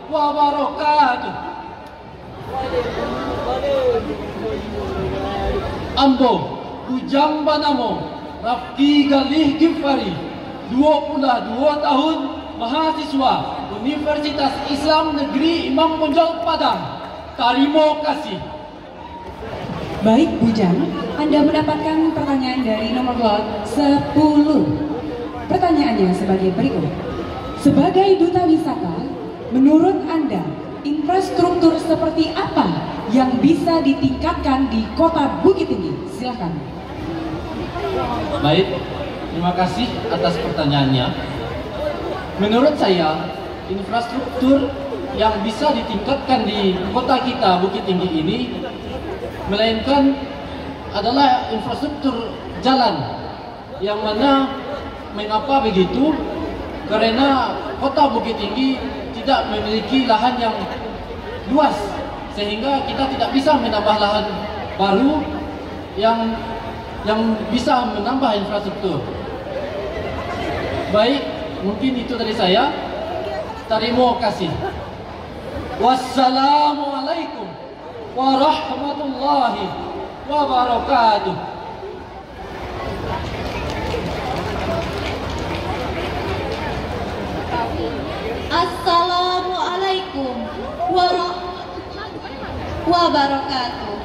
wabarakatuh. Ambo, Bujang Banamo, Rafki Galih Gifari, 22 tahun, mahasiswa Universitas Islam Negeri Imam Bonjol Padang. Terima kasih. Baik Bujang, Anda mendapatkan pertanyaan dari nomor lot 10. Pertanyaannya sebagai berikut. Sebagai duta wisata, menurut Anda, infrastruktur seperti apa yang bisa ditingkatkan di Kota Bukit Tinggi? Silakan. Baik, terima kasih atas pertanyaannya. Menurut saya, infrastruktur yang bisa ditingkatkan di kota kita Bukit Tinggi ini melainkan adalah infrastruktur jalan, yang mana mengapa begitu? Karena kota Bukit Tinggi tidak memiliki lahan yang luas, sehingga kita tidak bisa menambah lahan baru yang bisa menambah infrastruktur. Baik, mungkin itu dari saya. Terima kasih. Wassalamualaikum warahmatullahi wabarakatuh. Assalamualaikum warahmatullahi wabarakatuh.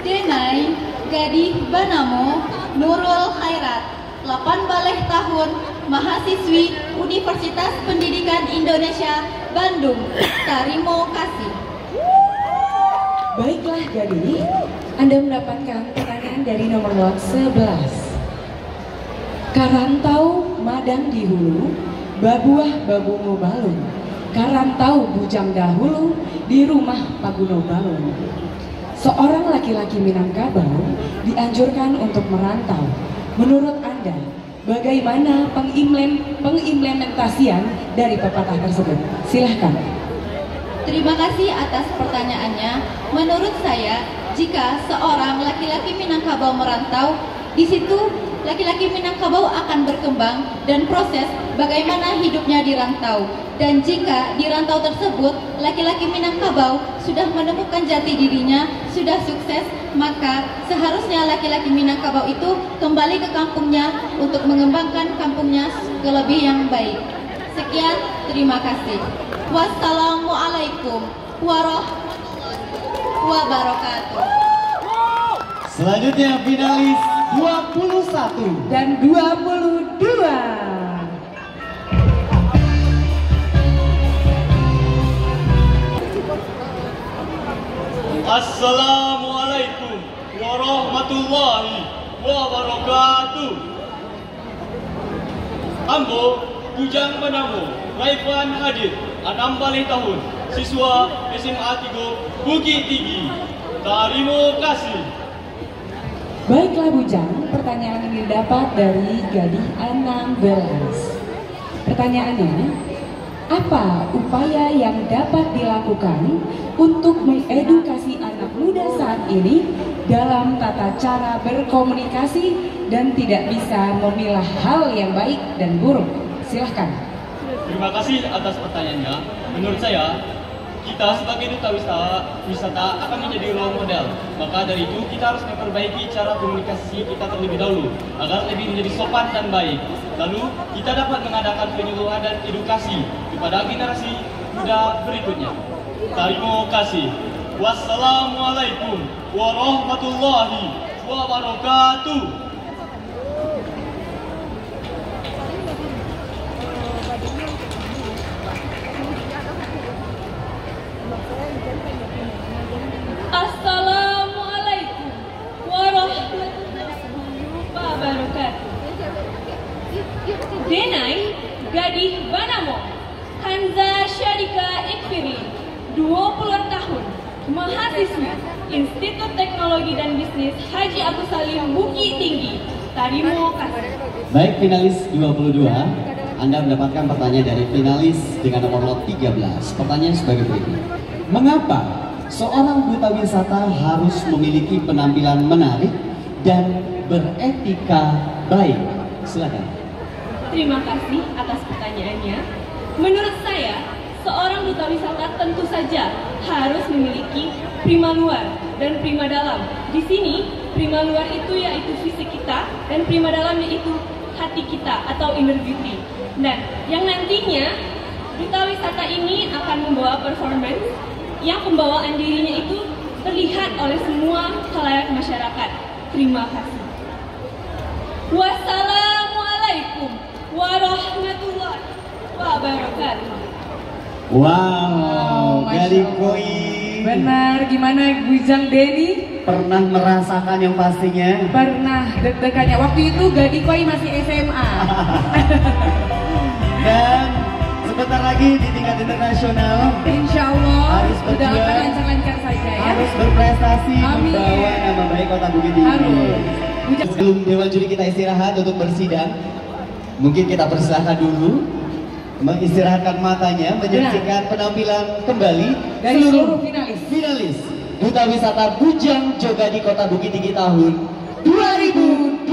Denai Gadih Banamo Nurul Khairat, 18 tahun, mahasiswi Universitas Pendidikan Indonesia Bandung. Terima kasih. Baiklah Gadih, Anda mendapatkan pertanyaan dari nomor lot 11. Karantau madang di hulu, babuah babungo balun. Karantau bujang dahulu, di rumah Paguno balun. Seorang laki-laki Minangkabau dianjurkan untuk merantau. Menurut Anda, bagaimana pengimplementasian dari pepatah tersebut? Silahkan. Terima kasih atas pertanyaannya. Menurut saya, jika seorang laki-laki Minangkabau merantau, di situ laki-laki Minangkabau akan berkembang dan proses bagaimana hidupnya di rantau. Dan jika di rantau tersebut laki-laki Minangkabau sudah menemukan jati dirinya, sudah sukses, maka seharusnya laki-laki Minangkabau itu kembali ke kampungnya untuk mengembangkan kampungnya ke lebih yang baik. Sekian, terima kasih. Wassalamualaikum warahmatullahi wabarakatuh. Selanjutnya finalis 21 dan 22. Assalamualaikum warahmatullahi wabarakatuh. Ambo Bujang Banamo Raifan Hadid, 16 tahun, siswa SMA 3 Bukit Tinggi. Terima kasih. Baiklah Bujang, pertanyaan ini didapat dari Gadih 16. Pertanyaannya, apa upaya yang dapat dilakukan untuk mengedukasi anak muda saat ini dalam tata cara berkomunikasi dan tidak bisa memilah hal yang baik dan buruk? Silahkan. Terima kasih atas pertanyaannya. Menurut saya, kita sebagai duta wisata akan menjadi role model. Maka dari itu kita harus memperbaiki cara komunikasi kita terlebih dahulu agar lebih menjadi sopan dan baik. Lalu kita dapat mengadakan penyuluhan dan edukasi kepada generasi muda berikutnya. Terima kasih. Wassalamualaikum warahmatullahi wabarakatuh. Assalamualaikum warahmatullahi wabarakatuh. Denai Gadih Banamo Hanza Syadika Ikfiri, 20 tahun, mahasiswi Institut Teknologi dan Bisnis Haji Agus Salim Bukit Tinggi. Terima kasih. Baik finalis 22, Anda mendapatkan pertanyaan dari finalis dengan nomor lot 13. Pertanyaan sebagai berikut. Mengapa seorang duta wisata harus memiliki penampilan menarik dan beretika baik? Silakan. Terima kasih atas pertanyaannya. Menurut saya, seorang duta wisata tentu saja harus memiliki prima luar dan prima dalam. Di sini, prima luar itu yaitu fisik kita dan prima dalam yaitu hati kita atau inner beauty. Dan yang nantinya duta wisata ini akan membawa performance yang pembawaan dirinya itu terlihat oleh semua khalayak masyarakat. Terima kasih. Wassalamualaikum warahmatullahi wabarakatuh. Wow, Gadikoi. Benar, gimana Bujang Denny? Pernah merasakan yang pastinya? Pernah deg-degannya. Waktu itu Gadikoi masih SMA. Dan sebentar lagi di tingkat internasional, insya Allah harus udah akan lancar-lancar saja ya. Harus berprestasi, amin, membawa nama baik Kota Bukit Tinggi. Sebelum Dewan Juri kita istirahat untuk bersidang, mungkin kita persilahkan dulu mengistirahatkan matanya, menyaksikan penampilan kembali dari seluruh finalis Duta Wisata Bujang Jogadi Kota Bukit Tinggi tahun 2024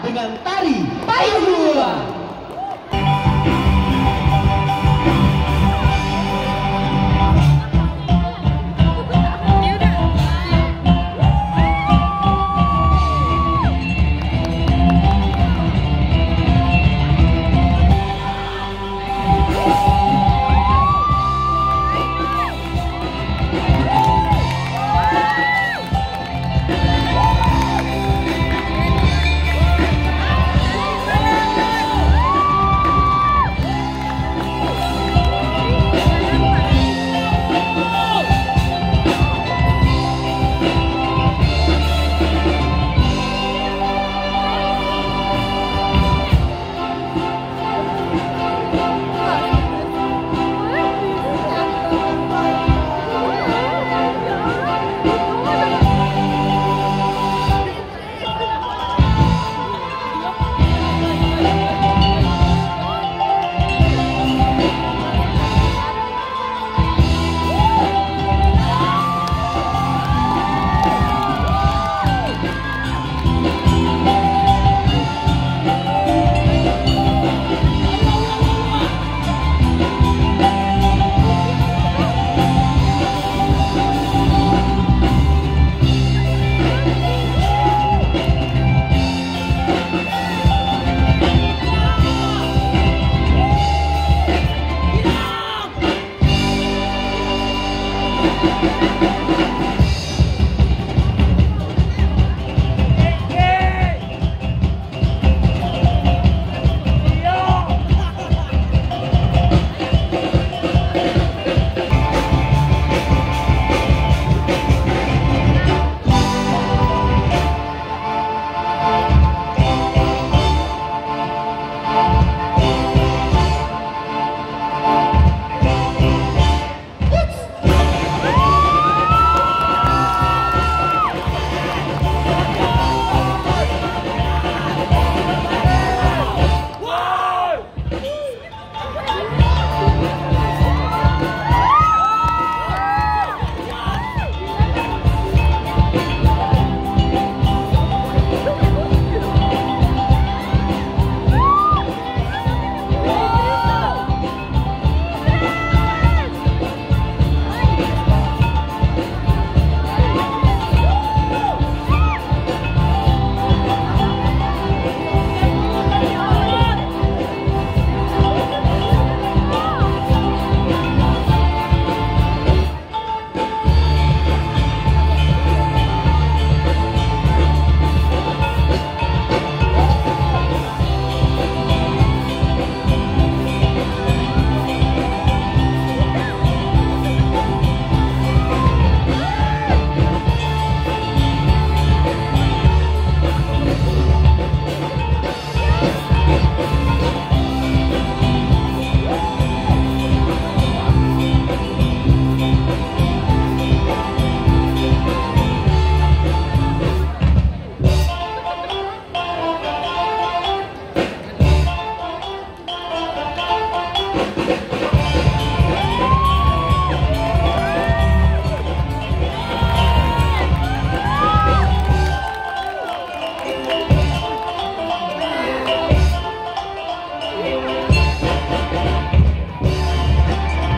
dengan tari Payung Luar.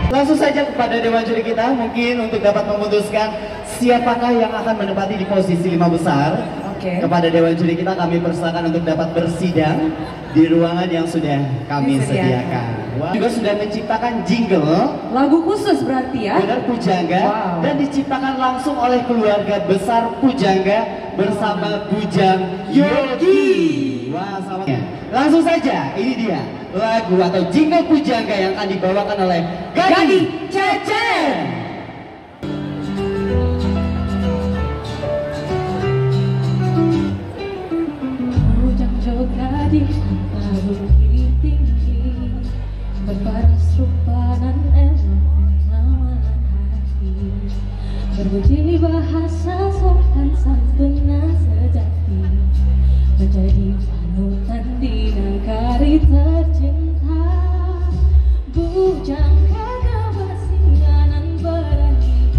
Langsung saja kepada Dewan Juri kita, mungkin untuk dapat memutuskan siapakah yang akan menempati di posisi 5 besar Kepada Dewan Juri kita kami persilakan untuk dapat bersidang di ruangan yang sudah kami sediakan. Juga sudah menciptakan jingle lagu khusus berarti ya. Benar Pujangga dan diciptakan langsung oleh keluarga besar Pujangga bersama Bujang Yogi. Wah, selamat. Langsung saja, ini dia lagu atau jingle Pujangga yang akan dibawakan oleh Gading Cecer. Gading tanpa bukit tinggi, berparas rupa dan elok menawan hati, berbudi bahasa sopan santun sejati, menjadi panutan di negari tercinta. Bujang gagah bersinganan berani,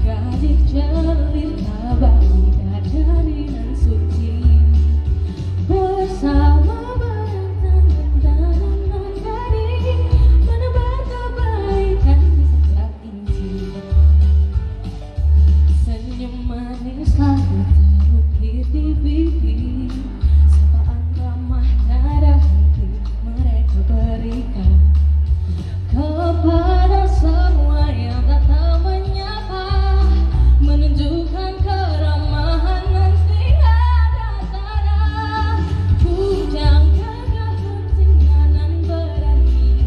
gadis jelita bagi dari nan suci. Bersama berdatangan dalam nagari, menebar kebaikan di setiap inci. Senyum manis selalu terukir di bibir, sapaan ramah nada hati mereka berikan kepada semua yang datang menyapa, menunjukkan keramahan dan tiada tara. Bujang gagah bersinganan berani,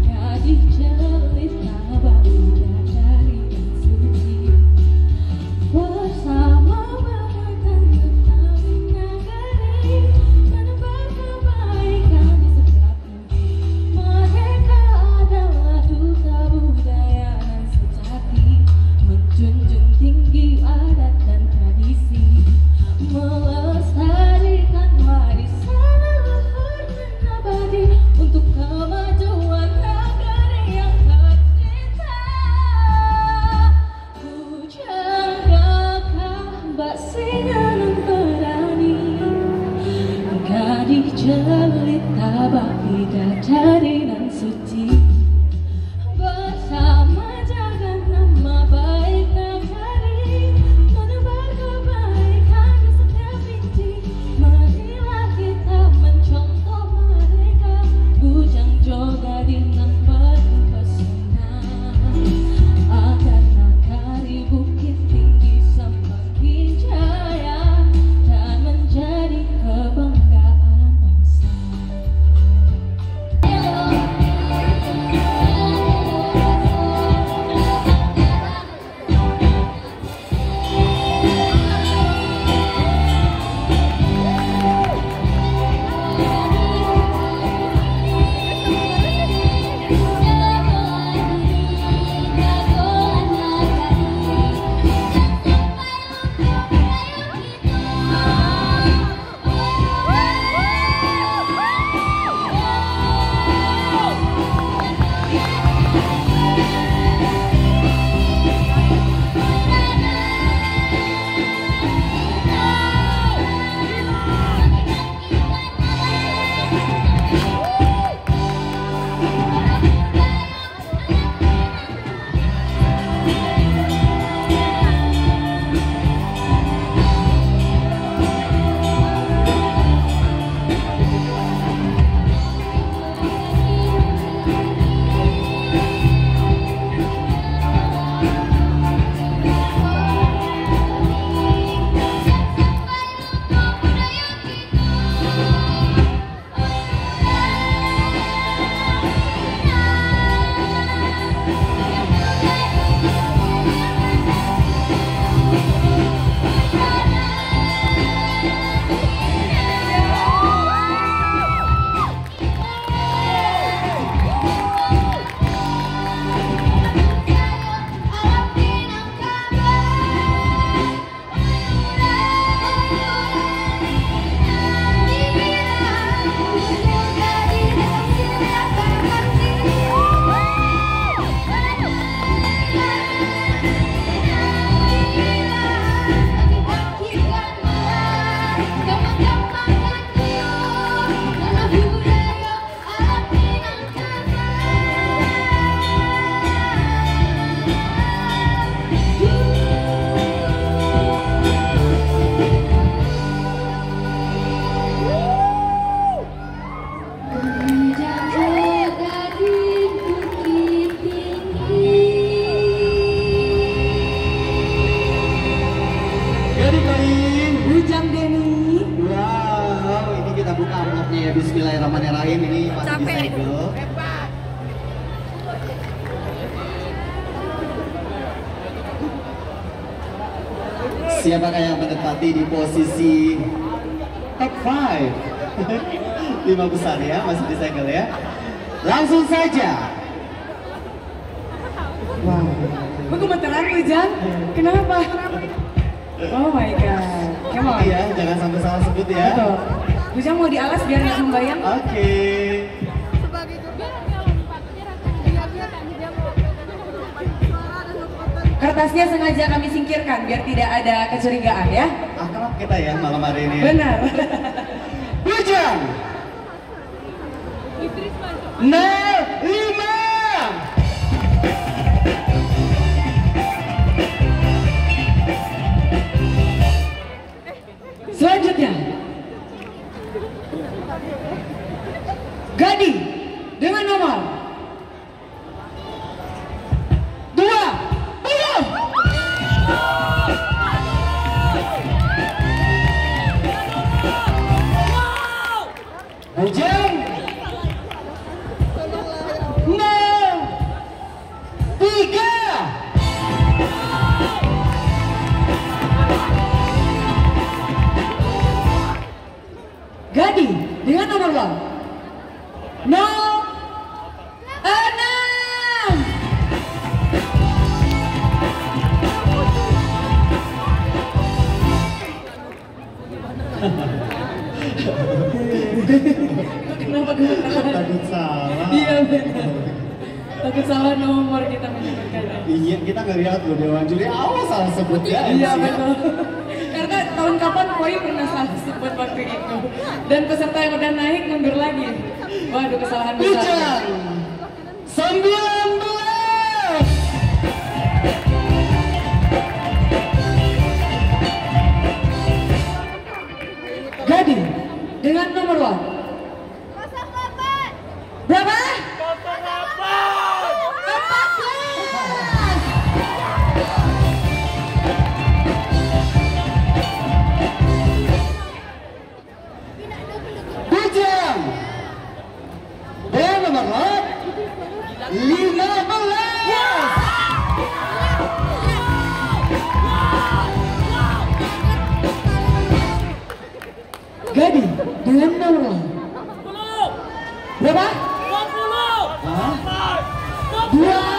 gadis jelita bagi dari dan suci. Bersama berdatangan dari nagari, menebar kebaikan di setiap inci. Mereka adalah duta budaya dan sejati, menjunjung tinggi adat dan tradisi, melestarikan warisan leluhur dan abadi untuk kemajuan negeri yang tercinta. Bujang gagah bersinganan berani, gadis jelita bagi dari nan suci. Bersama jaga nama baik negari, menebar kebaikan di setiap inci. Marilah kita mencontoh mereka, bujang joga dengan penuh pesona, agar nagari Bukit Tinggi semakin jaya dan menjadi kebanggaan bangsa. ya, bismillahirrahmanirrahim. Ini masih disegel. Siapakah yang menempati di posisi top 5? 5 besar ya, masih disegel ya. Langsung saja. Wow. Kok gemeteran Ujang? Kenapa? Oh my god. Come on. Ya, jangan sampai salah sebut ya. Betul. Ujang mau dialas biar nggak membayang. Oke. Kertasnya sengaja kami singkirkan biar tidak ada kecurigaan ya. Akrab kita ya malam hari ini. Benar. Ujang. 05. Selanjutnya, Gading dengan nomor 20. Ujang 03. Gading dengan nomor 06. Kenapa gemeteran? Takut salah. Iya benar. Takut salah nomor kita menyebutkan. Iya, kita ngeliat loh Dewan Juri awal salah sebut ya. Iya MC. betul. Karena tahun kapan Koi pernah salah sebut waktu itu. Dan peserta yang udah naik mundur lagi. Waduh, kesalahan besar. Ujang 19. Gading dengan nomor 1. Berapa? 14. Ujang dengan nomor 15. Gading dengan nomor berapa? 22.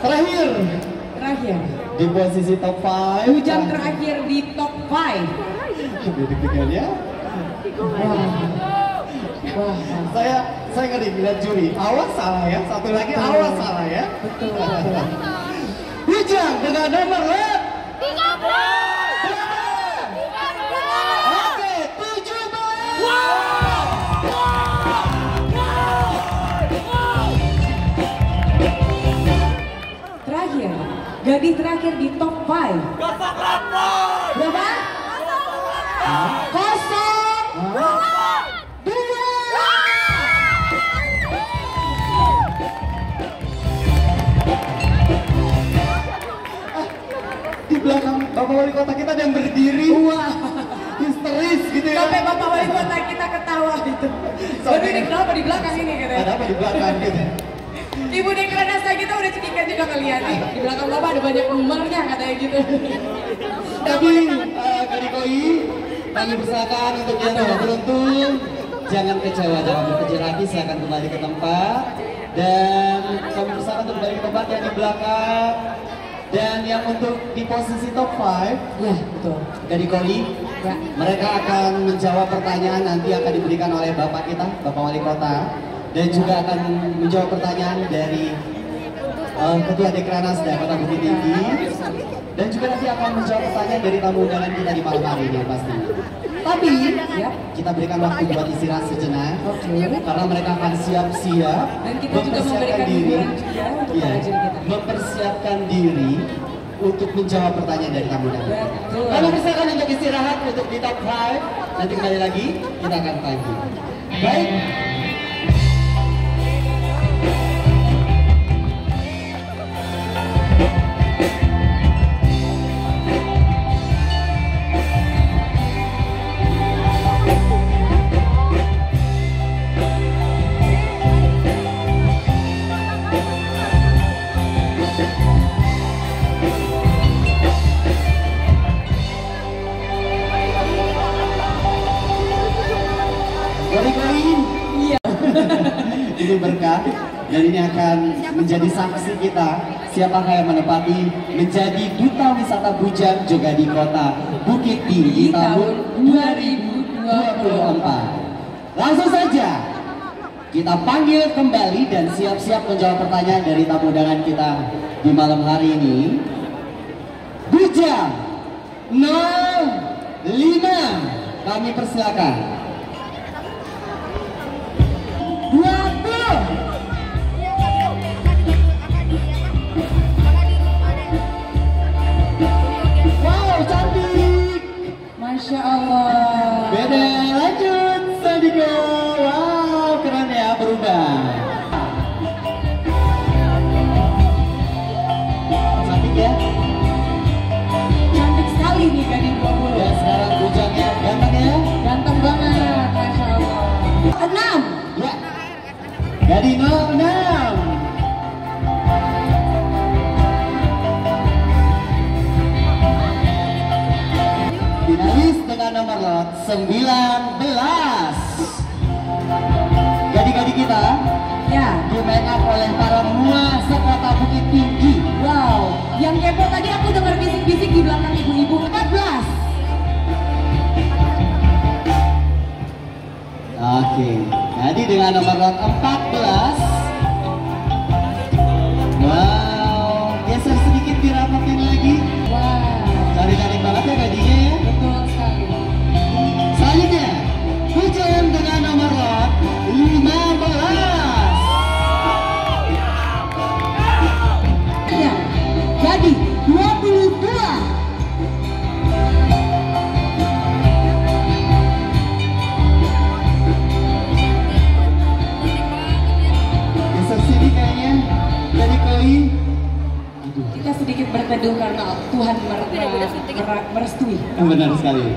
Terakhir Di posisi top 5. Ujang terakhir di top 5. Deg-degan ya. Wah, saya ngeri lihat juri. Awas salah ya. Satu lagi awas salah ya. betul. Ujang dengan nomor 13. Oke, 17. Terakhir, Gading terakhir di top 5. Berapa? 0. Di belakang Bapak Wali Kota kita ada yang berdiri. Wah, histeris gitu ya. Sampai Bapak Wali Kota kita ketawa gitu. Waduh, ini kenapa di belakang ini katanya? Ada apa di belakang gitu? Ibu Dekranasta kita udah cekikan juga ngeliat nih. Di belakang Bapak ada banyak umarnya katanya gitu. Tapi Kadikoi, kami persilakan untuk yang tidak beruntung, jangan kecewa, jangan berkecil hati, silakan kembali ke tempat. Dan kami persilakan untuk kembali ke tempat yang di belakang. Dan yang untuk di posisi top 5, ya betul. Kadikoi, Ya. mereka akan menjawab pertanyaan nanti akan diberikan oleh Bapak kita, Bapak Wali Kota. Dan juga akan menjawab pertanyaan dari Ketua Dekranasda Kota Bukit Tinggi. Dan juga nanti akan menjawab pertanyaan dari tamu undangan kita di malam hari ini pasti. Tapi Ya. kita berikan waktu buat istirahat sejenak. Oke. Karena mereka akan siap-siap Dan kita juga memberikan hiburan juga untuk para juri kita. mempersiapkan diri untuk menjawab pertanyaan dari tamu undangan. Betul. Kami persilakan untuk istirahat untuk di top 5. Nanti kembali lagi kita akan tanya. Baik. dan ini akan menjadi saksi kita siapakah yang menepati menjadi Duta Wisata Bujang juga di Kota Bukit Tinggi tahun 2024. Langsung saja kita panggil kembali dan siap-siap menjawab pertanyaan dari tamu undangan kita di malam hari ini. Bujang 05, kami persilakan. 20. Wow, cantik. Masya Allah. Beda, lanjut Sandika. Wow, keren ya, berubah. Cantik ya. Cantik sekali nih gading 20. Ya, sekarang bujangnya ganteng ya. Ganteng banget, Masya Allah. 6. Ya. Gading 06. Finalis dengan nomor lot 19. Gading-gading kita ya di make up oleh para mua sekota Bukit Tinggi. Wow, yang kepo tadi aku dengar bisik-bisik di belakang ibu-ibu. 14. Oke, jadi dengan nomor lot 14. Wow, geser sedikit dirapatin lagi. Wow, cantik banget ya gadingnya ya. betul sekali. Selanjutnya, Bujang dengan nomor lot 15. Ya, jadi 22. Geser sini kayaknya dari koi. Kita sedikit berteduh karena Tuhan merestui. Benar sekali.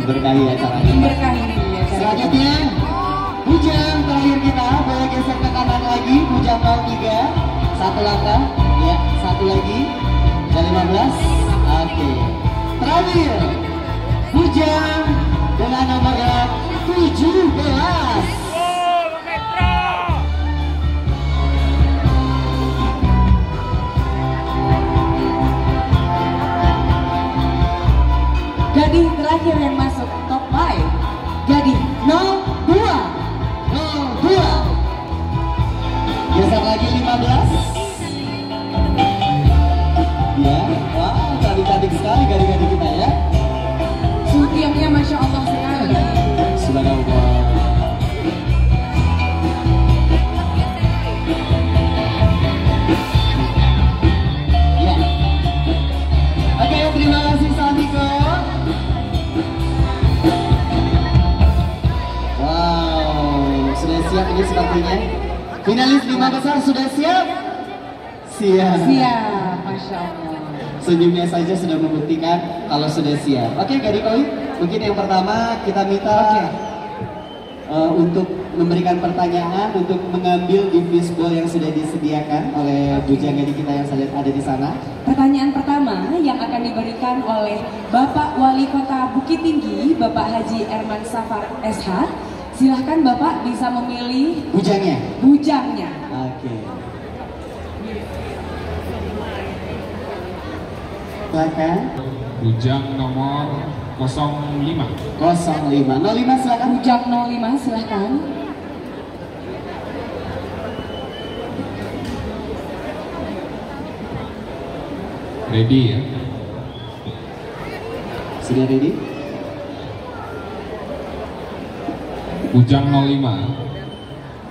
Berkahi acaranya. Berkahi ya. Selanjutnya, Bujang terakhir kita boleh geser ke kanan lagi. Bujang 03. Satu langkah. Ya, satu lagi. Dan 15. Oke. Terakhir, Bujang dengan nomor 17. Gading terakhir yang masuk top 5. Gading 02. Geser lagi 15. Ya, wow, cantik-cantik sekali gading-gading kita ya. Sutiangnya Masya Allah sekali. Subhanallah. Ya. Oke, terima kasih Sandiko. Wow, sudah siap ini sepertinya. Finalis 5 besar sudah siap? Siap. Siap, Masya Allah. Senyumnya saja sudah membuktikan kalau sudah siap. Oke, Gading Koi, mungkin yang pertama kita minta untuk memberikan pertanyaan, untuk mengambil di fishbowl yang sudah disediakan oleh Bujang Gading kita yang ada di sana. Pertanyaan pertama yang akan diberikan oleh Bapak Wali Kota Bukit Tinggi, Bapak Haji Erman Safar SH. Silahkan Bapak bisa memilih Bujangnya. Bujangnya. Oke. Silakan. Bujang nomor 05. 05 silakan. Bujang 05 silakan. Ready ya? Sudah ready? Bujang 05.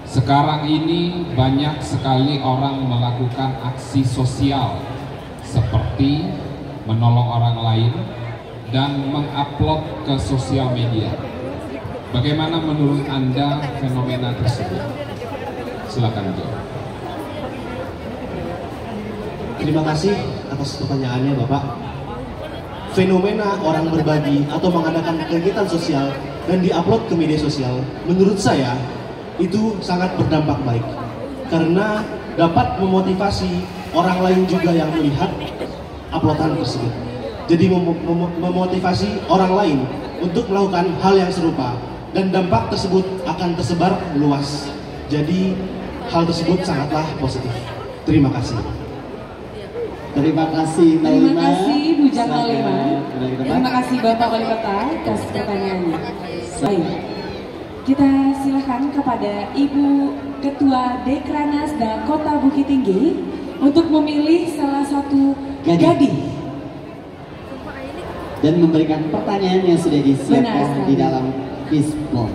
Sekarang ini banyak sekali orang melakukan aksi sosial seperti menolong orang lain dan mengupload ke sosial media. Bagaimana menurut Anda fenomena tersebut? Silakan jawab. Terima kasih atas pertanyaannya Bapak. Fenomena orang berbagi atau mengadakan kegiatan sosial dan diupload ke media sosial, menurut saya itu sangat berdampak baik karena dapat memotivasi orang lain juga yang melihat uploadan tersebut. Jadi memotivasi orang lain untuk melakukan hal yang serupa dan dampak tersebut akan tersebar luas. Jadi hal tersebut sangatlah positif. Terima kasih. Terima kasih Terima kasih Bujang 05. Terima kasih Bapak Wali Kota atas pertanyaannya. Baik, kita silakan kepada Ibu Ketua Dekranas dan Kota Bukit Tinggi untuk memilih salah satu gadis dan memberikan pertanyaan yang sudah disiapkan di dalam fishbowl.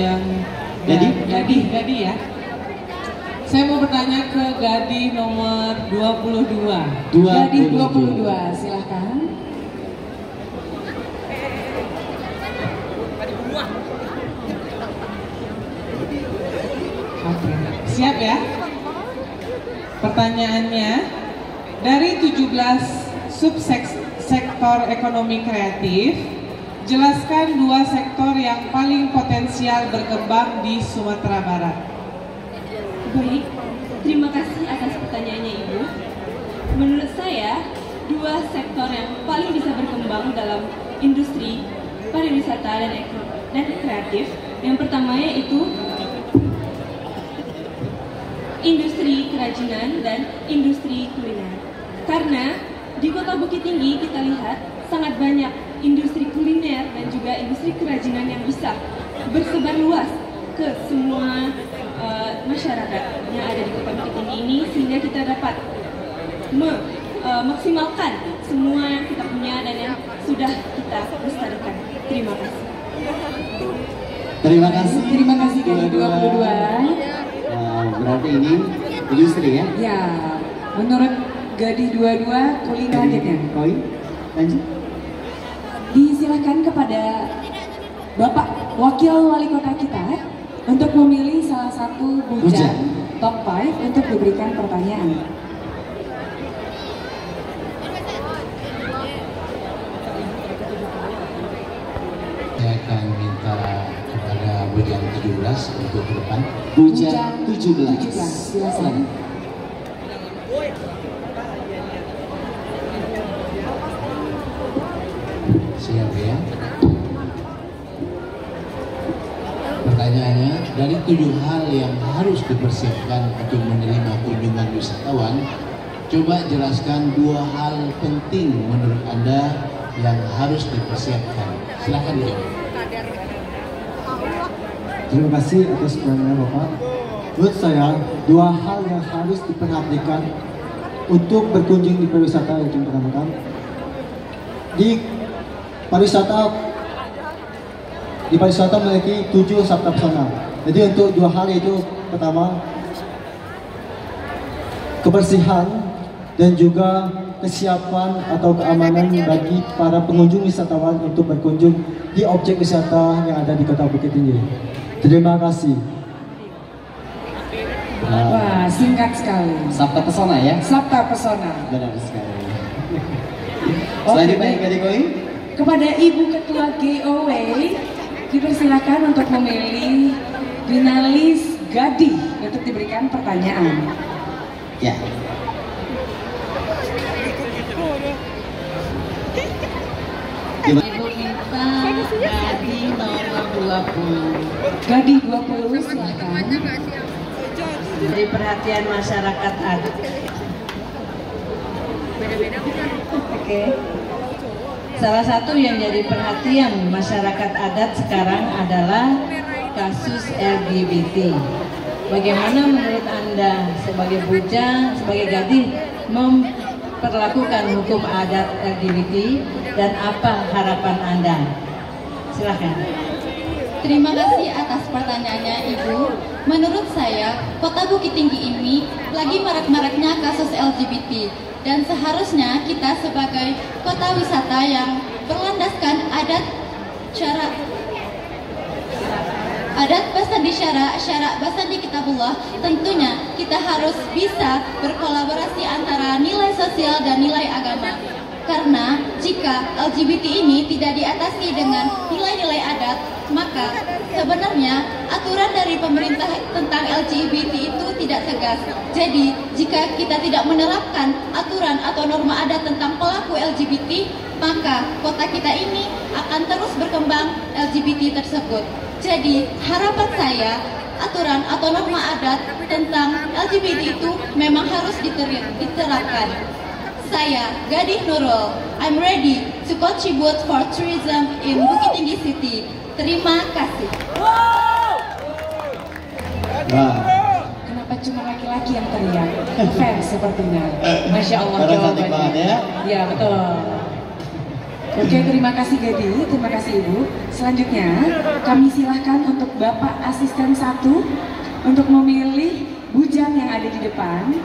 Yang Gadi ya. Saya mau bertanya ke Gadi nomor 22. Gadi 22, silahkan. Oke, siap ya? Pertanyaannya, dari 17 subsektor ekonomi kreatif, jelaskan 2 sektor yang paling potensial berkembang di Sumatera Barat. Baik, terima kasih atas pertanyaannya Ibu. Menurut saya, 2 sektor yang paling bisa berkembang dalam industri pariwisata dan kreatif, yang pertama yaitu industri kerajinan dan industri kuliner. Karena di Kota Bukit Tinggi kita lihat sangat banyak industri kuliner dan juga industri kerajinan yang bisa bersebar luas ke semua masyarakat yang ada di Kota Bukit Tinggi ini, sehingga kita dapat maksimalkan semua yang kita punya dan yang sudah kita lestarikan. Terima kasih. Terima kasih. Terima kasih Gadi 22. Berarti ini industri ya? Ya, menurut Gadi 22 kuliner ya. Koi, lanjut. Disilakan kepada Bapak Wakil Wali Kota kita untuk memilih salah satu bujang top 5 untuk diberikan pertanyaan. Saya akan minta kepada bujang 17 untuk ke depan. Bujang 17. Silakan. Siap ya. Pertanyaannya, dari 7 hal yang harus dipersiapkan untuk menerima kunjungan wisatawan, coba jelaskan 2 hal penting menurut Anda yang harus dipersiapkan. Silakan jawab. Terima kasih atas pertanyaan Bapak. Menurut saya, 2 hal yang harus diperhatikan untuk berkunjung di pariwisata yang pertama, di pariwisata memiliki 7 sabta pesona. Jadi untuk 2 hal itu, pertama kebersihan dan juga kesiapan atau keamanan bagi para pengunjung wisatawan untuk berkunjung di objek wisata yang ada di Kota Bukit Tinggi. Terima kasih. Wah, singkat sekali. Sabta pesona ya? Sabta pesona. Benar sekali. Selanjutnya Gadi Koi. Kepada Ibu Ketua GOW, dipersilakan untuk memilih finalis Gadi untuk diberikan pertanyaan. Ya. Ibu minta Gadi nomor 20. Gadi 20, silakan. Dari perhatian masyarakat adat. Oke. Salah satu yang jadi perhatian masyarakat adat sekarang adalah kasus LGBT. Bagaimana menurut Anda sebagai bujang, sebagai Gadi memperlakukan hukum adat LGBT dan apa harapan Anda? Silakan. Terima kasih atas pertanyaannya Ibu. Menurut saya, Kota Bukit Tinggi ini lagi marak-maraknya kasus LGBT. Dan seharusnya kita sebagai kota wisata yang berlandaskan adat basandi syarak basandi kitabullah, tentunya kita harus bisa berkolaborasi antara nilai sosial dan nilai agama. Karena jika LGBT ini tidak diatasi dengan nilai-nilai adat, maka sebenarnya aturan dari pemerintah tentang LGBT itu tidak tegas. Jadi, jika kita tidak menerapkan aturan atau norma adat tentang pelaku LGBT, maka kota kita ini akan terus berkembang LGBT tersebut. Jadi, harapan saya, aturan atau norma adat tentang LGBT itu memang harus diterapkan. Saya, Gadih Nurul, I'm ready to contribute for tourism in Bukit Tinggi City. Terima kasih. Kenapa cuma laki-laki yang teriak? Fans sepertinya. Masya Allah jawabannya. Ya betul. Oke, terima kasih Gadih, terima kasih Ibu. Selanjutnya, kami silahkan untuk Bapak Asisten 1 untuk memilih bujang yang ada di depan.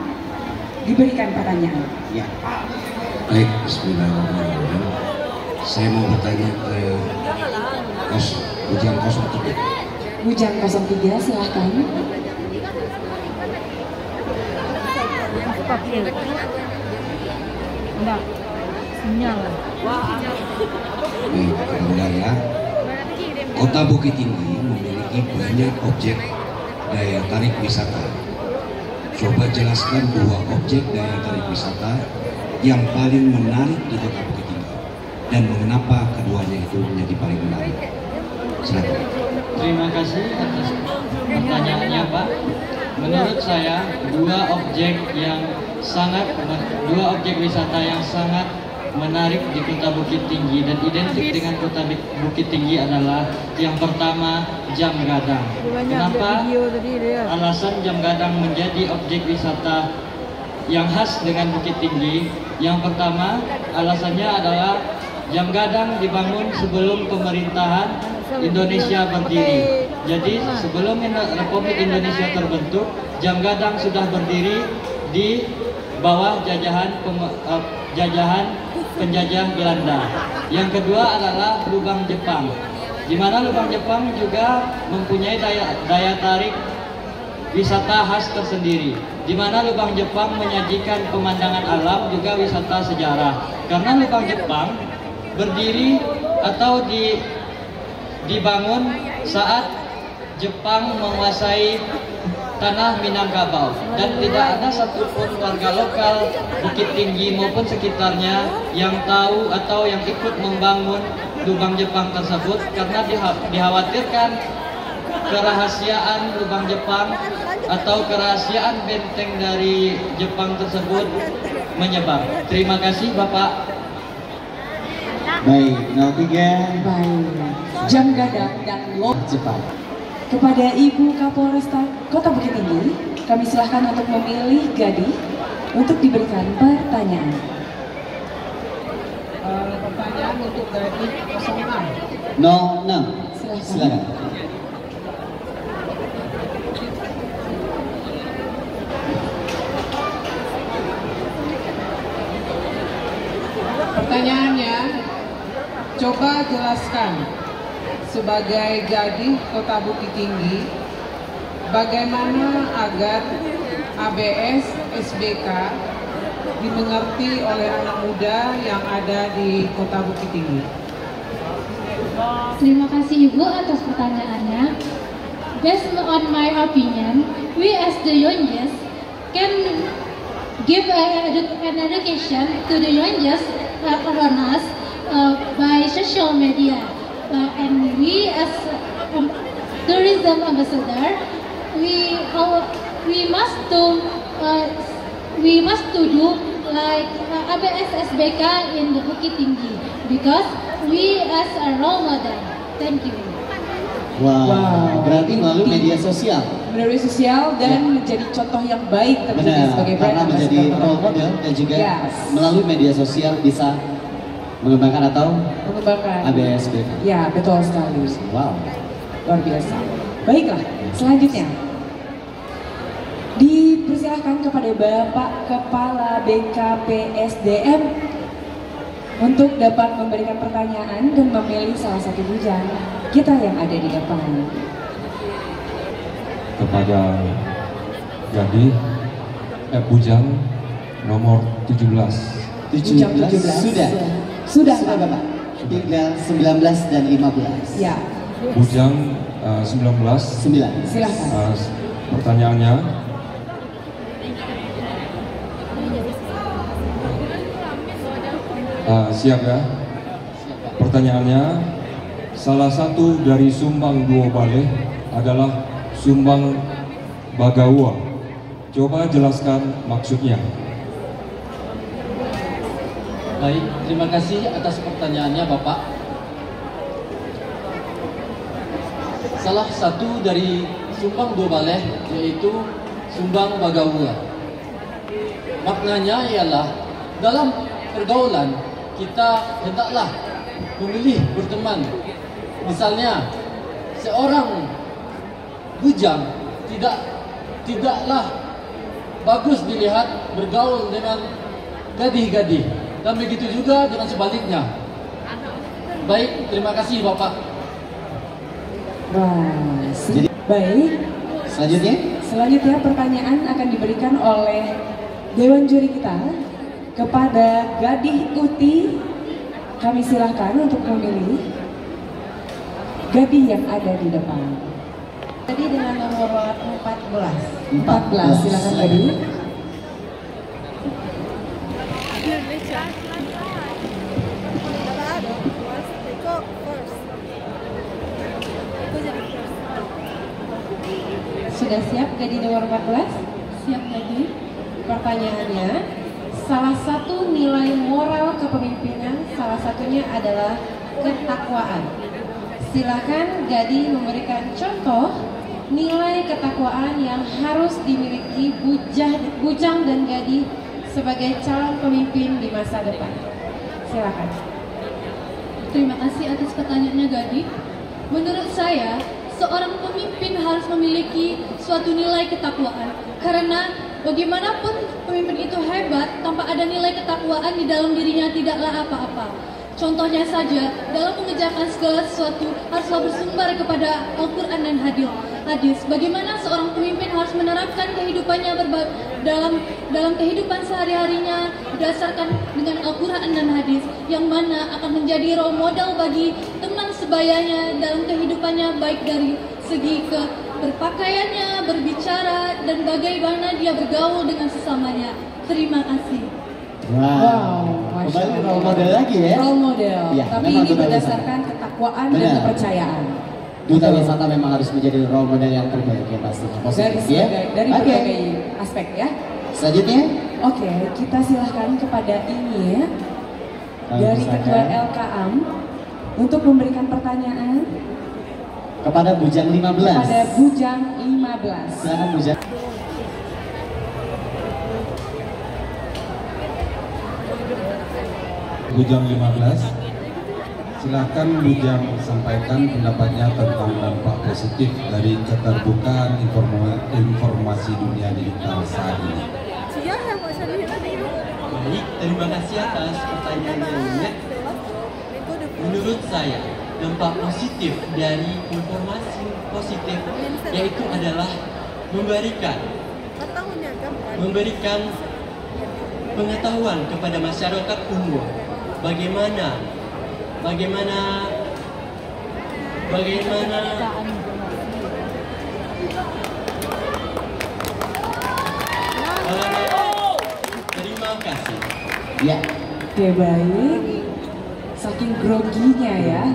Diberikan pertanyaan. Ya. Baik, bismillahirrahmanirrahim. Saya mau bertanya ke bujang 03. Bujang 03, silahkan. Enggak. Sinyal. Budaya. Kota Bukit Tinggi memiliki banyak objek daya tarik wisata. Coba jelaskan 2 objek daya tarik wisata yang paling menarik di Kota Bukit Tinggi dan mengapa keduanya itu menjadi paling menarik. Silakan. Terima kasih atas pertanyaannya, Pak. Menurut saya, 2 objek wisata yang sangat menarik di Kota Bukit Tinggi dan identik dengan Kota Bukit Tinggi adalah yang pertama, Jam Gadang. Kenapa alasan Jam Gadang menjadi objek wisata yang khas dengan Bukit Tinggi? Yang pertama, alasannya adalah Jam Gadang dibangun sebelum pemerintahan Indonesia berdiri. Jadi sebelum Republik Indonesia terbentuk, Jam Gadang sudah berdiri di bawah jajahan penjajah Belanda. Yang kedua adalah Lubang Jepang, di mana Lubang Jepang juga mempunyai daya tarik wisata khas tersendiri, di mana Lubang Jepang menyajikan pemandangan alam juga wisata sejarah. Karena Lubang Jepang berdiri atau dibangun saat Jepang menguasai tanah Minangkabau, dan tidak ada satupun warga lokal Bukit Tinggi maupun sekitarnya yang tahu atau yang ikut membangun lubang Jepang tersebut karena dikhawatirkan kerahasiaan lubang Jepang atau kerahasiaan benteng dari Jepang tersebut menyebar. Terima kasih Bapak. Baik, 03. Baik. Jam Gadang dan Lok Jepang. Kepada Ibu Kapolresta Kota Bukit Tinggi, kami silahkan untuk memilih Gadih untuk diberikan pertanyaan. Pertanyaan untuk Gadih 06. 06. Silakan. Pertanyaannya, coba jelaskan sebagai Gadih Kota Bukit Tinggi, bagaimana agar ABS SBK dimengerti oleh anak muda yang ada di Kota Bukit Tinggi? Terima kasih Ibu atas pertanyaannya. Based on my opinion, we as the youngest can give an education to the youngest around us by social media. And we as tourism ambassador, we must do like ABS SBK in the Bukit Tinggi because we as a role model. Thank you. Wow. Berarti melalui media sosial. Melalui sosial dan menjadi contoh yang baik tentunya sebagai brand karena menjadi role model dan juga melalui media sosial bisa mengembangkan atau mengembangkan ABSBK. Ya, betul sekali. Wow. Luar biasa. Baiklah, selanjutnya dipersilahkan kepada Bapak Kepala BKPSDM untuk dapat memberikan pertanyaan dan memilih salah satu bujang kita yang ada di depan. Kepada Gadih bujang nomor 17. 17 sudah Bapak. Tinggal 19 dan 15. Ya. Bujang 19. Silakan. Pertanyaannya, siap ya? Pertanyaannya, salah satu dari sumbang Duo Baleh adalah sumbang Bagawa. Coba jelaskan maksudnya. Baik, terima kasih atas pertanyaannya Bapak. Salah satu dari sumbang Duo Baleh yaitu sumbang Bagawa. Maknanya ialah dalam pergaulan kita hendaklah memilih berteman. Misalnya seorang bujang tidaklah bagus dilihat bergaul dengan gadis-gadis, dan begitu juga dengan sebaliknya. Baik, terima kasih Bapak. Baik. Selanjutnya pertanyaan akan diberikan oleh Dewan Juri kita kepada Gadih Uti. Kami silakan untuk memilih gadis yang ada di depan. Tadi dengan nomor 14. 14, silakan Gadih. Sudah siap gadis nomor 14? Siap gadis. Pertanyaannya, salah satu nilai moral kepemimpinan salah satunya adalah ketakwaan. Silakan gadis memberikan contoh nilai ketakwaan yang harus dimiliki bujang dan gadis sebagai calon pemimpin di masa depan. Silakan. Terima kasih atas pertanyaannya gadis. Menurut saya, seorang pemimpin harus memiliki suatu nilai ketakwaan, karena bagaimanapun pemimpin itu hebat, tanpa ada nilai ketakwaan di dalam dirinya tidaklah apa-apa. Contohnya saja, dalam mengerjakan segala sesuatu haruslah bersumber kepada Al-Quran dan hadis. Bagaimana seorang pemimpin harus menerapkan kehidupannya dalam kehidupan sehari-harinya berdasarkan dengan Al-Quran dan hadis, yang mana akan menjadi role model bagi teman sebayanya dalam kehidupannya, baik dari segi berpakaiannya, berbicara, dan bagaimana dia bergaul dengan sesamanya. Terima kasih. Kembali role model lagi ya? Role model, ya, tapi ini berdasarkan ketakwaan dan kepercayaan. Duta wisata memang harus menjadi role model yang terbaik ya pastinya. Dari berbagai aspek ya. Selanjutnya? Oke, kita silahkan kepada ini ya, dari Ketua LKAM untuk memberikan pertanyaan kepada Bujang 15. Kepada Bujang 15. Silakan Bujang. Bujang 15, silakan Bujang sampaikan pendapatnya tentang dampak positif dari keterbukaan informasi dunia digital saat ini. Baik, terima kasih atas pertanyaannya. Menurut saya, dampak positif dari informasi positif yaitu adalah memberikan pengetahuan kepada masyarakat umum bagaimana terima kasih. Ya. Oke, baik. Saking groginya ya.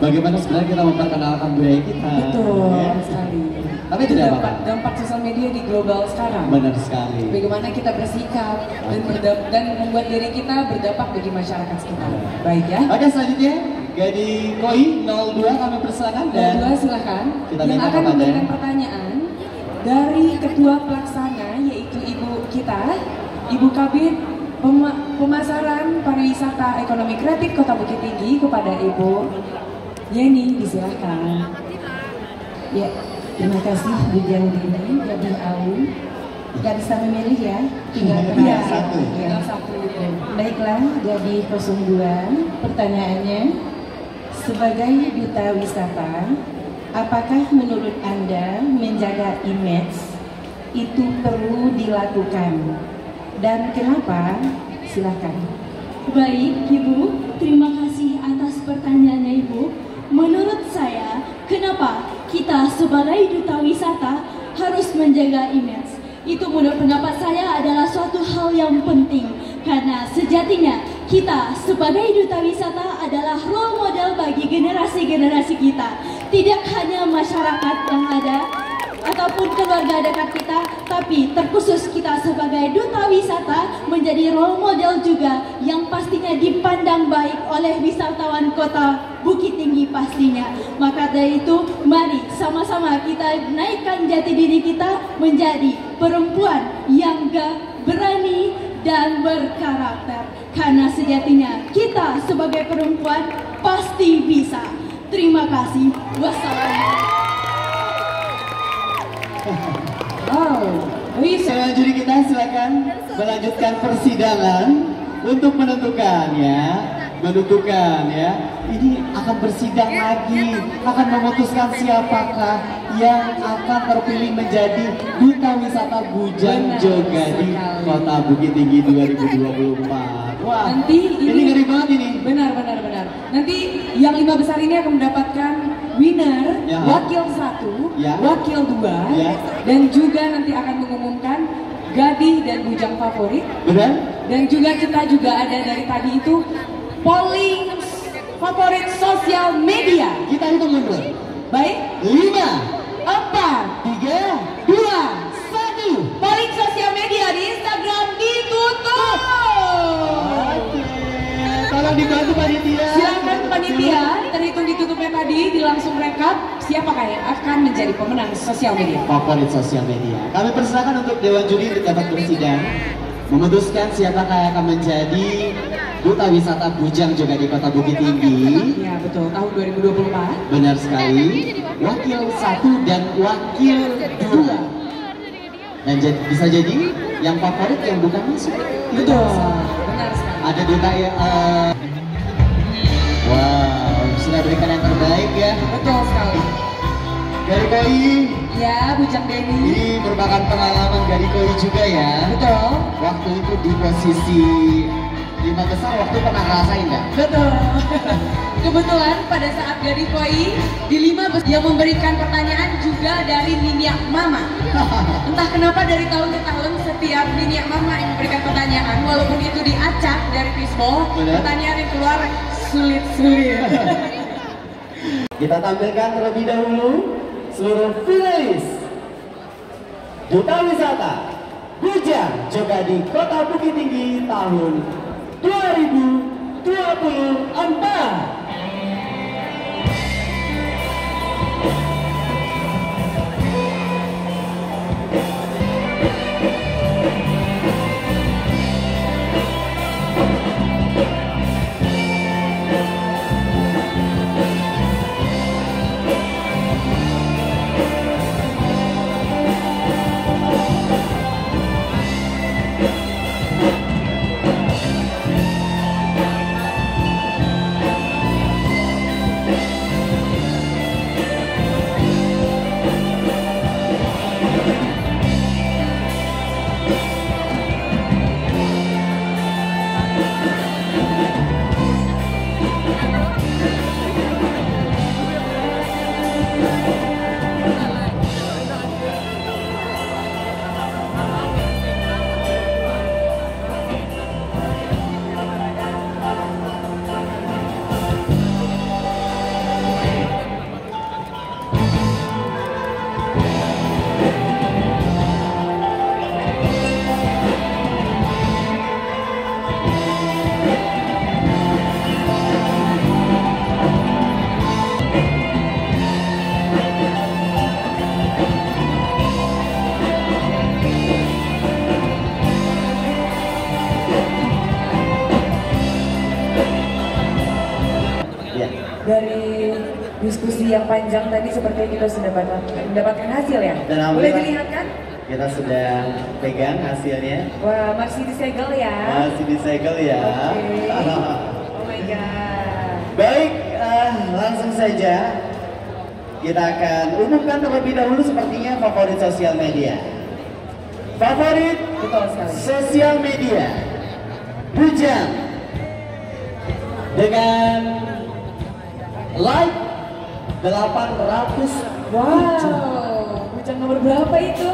Bagaimana sebenarnya kita memperkenalkan budaya kita. Betul ya. sekali. Tapi tidak apa-apa. Dampak sosial media di global sekarang. Benar sekali. Bagaimana kita bersikap dan membuat diri kita berdampak bagi masyarakat sekitar. Baik ya. Oke, selanjutnya Gadis Koi 02 kami persilakan. 02 silakan. Yang akan memberikan pertanyaan dari Ketua Pelaksana yaitu Ibu kita, Ibu Kabid Pemasaran Pariwisata Ekonomi Kreatif Kota Bukit Tinggi, kepada Ibu Yeni, disilahkan. Ya, terima kasih Bujang Dini, Gadis Awu. Gak bisa memilih ya, tinggal satu. Baiklah, Gadis 02. Pertanyaannya, sebagai duta wisata, apakah menurut Anda menjaga image itu perlu dilakukan? Dan kenapa Silahkan. Baik, Ibu. Terima kasih atas pertanyaannya, Ibu. Menurut saya, kenapa kita sebagai duta wisata harus menjaga image? Itu menurut pendapat saya adalah suatu hal yang penting. Karena sejatinya kita sebagai duta wisata adalah role model bagi generasi-generasi kita. Tidak hanya masyarakat yang ada ataupun keluarga dekat kita, tapi terkhusus kita sebagai duta wisata menjadi role model juga yang pastinya dipandang baik oleh wisatawan kota Bukit Tinggi pastinya. Maka dari itu, mari sama-sama kita naikkan jati diri kita menjadi perempuan yang berani dan berkarakter. Karena sejatinya kita sebagai perempuan pasti bisa. Terima kasih. Wassalamualaikum. Selanjutnya kita silakan melanjutkan persidangan untuk menentukan ya. Ini akan bersidang lagi, akan memutuskan siapakah yang akan terpilih menjadi duta wisata Bujang Jogadi Kota Bukit Tinggi 2024. Wah, nanti ini ngeri banget ini. Benar. Nanti yang 5 besar ini akan mendapatkan winner, wakil 1, wakil 2, dan juga nanti akan mengumumkan Gadih dan Bujang favorit. Benar? Dan juga kita ada dari tadi itu polling favorit sosial media. Kita hitung mundur. Baik. 5, 4, 3, 2, 1. Polling sosial media di Instagram ditutup. Tolong dibantu panitia. Silakan panitia, terhitung ditutupnya tadi, langsung rekap siapakah yang akan menjadi pemenang sosial media. Favorit sosial media. Kami persilakan untuk Dewan Juri untuk dapat bersidang memutuskan siapakah yang akan menjadi duta wisata Bujang Jogadi Kota Bukit Tinggi. Ya betul, tahun 2024. Benar sekali. Wakil 1 dan wakil 2. Dan bisa jadi yang favorit yang bukan masuk. Betul, benar sekali. Ada duta ya. Wow, sudah berikan yang terbaik ya. Betul sekali. Dari Koi. Ya, Bujang Denny. Ini merupakan pengalaman dari Koi juga ya. Betul. Waktu itu di posisi 5 besar, waktu pernah ngerasain nggak? Betul. Kebetulan pada saat Gadih Koi di 5 besar yang memberikan pertanyaan juga dari Minyak Mama. Entah kenapa dari tahun ke tahun setiap Minyak Mama yang memberikan pertanyaan, walaupun itu diacak dari fishbowl, pertanyaan yang keluar sulit-sulit. Kita tampilkan terlebih dahulu seluruh finalis Duta Wisata Bujang Jogadi Kota Bukit Tinggi tahun 2024. Dari diskusi yang panjang tadi seperti kita sudah mendapatkan hasil ya. Boleh dilihatkan? Kita sudah pegang hasilnya. Wah, masih disegel ya. Masih disegel ya. Okay. Oh my god. Baik, langsung saja kita akan umumkan terlebih dahulu sepertinya favorit sosial media. Favorit sosial media Bujang dengan like 800. Wow, Bujang nomor berapa itu?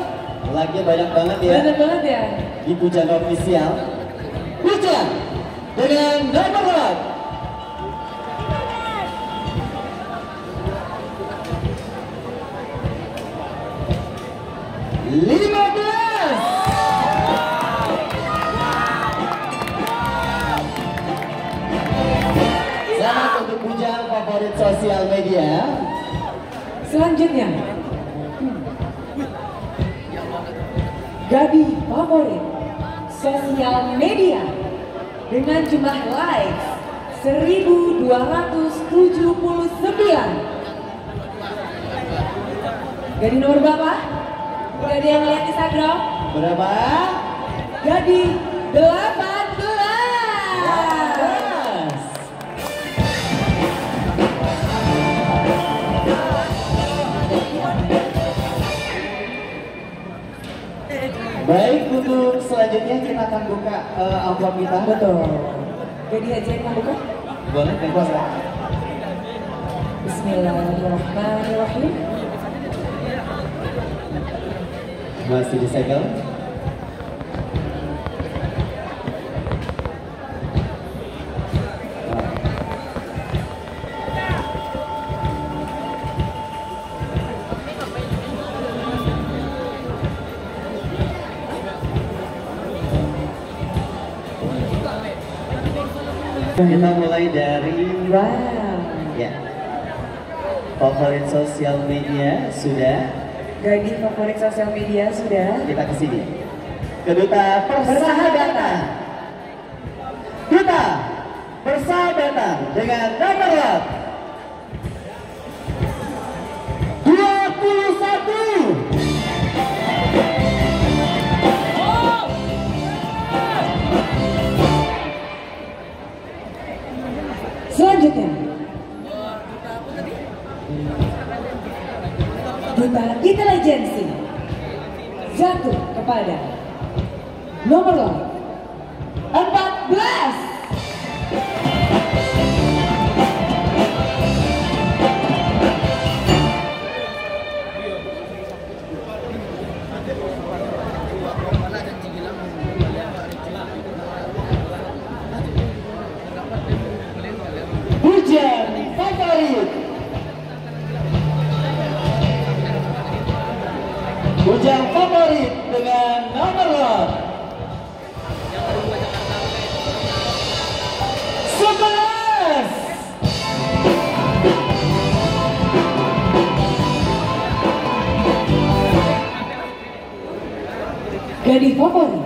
Like-nya banyak banget ya. Banyak banget ya. Di Bujang official. Bujang dengan nomor like 15. Selamat untuk Bujang favorit sosial media. Selanjutnya, Gadis favorit sosial media dengan jumlah likes 1279. Gadis nomor berapa? Udah ada yang lihat Instagram? Berapa? Gadis 18. Baik, untuk selanjutnya kita akan buka amplop kita. Betul. Jadi aja yang buka? Boleh, bebas ya. Bismillahirrahmanirrahim. Masih disegel. Kita mulai dari ya, favorit sosial media sudah. Gadis favorit sosial media sudah. Kita ke sini. Keduta Persahabatan. Duta Persahabatan dengan nomor 21. Selanjutnya, Duta Intelijensi jatuh kepada nomor 14. Bujang favorit. Bujang favorit dengan nomor 11. Gadis favorit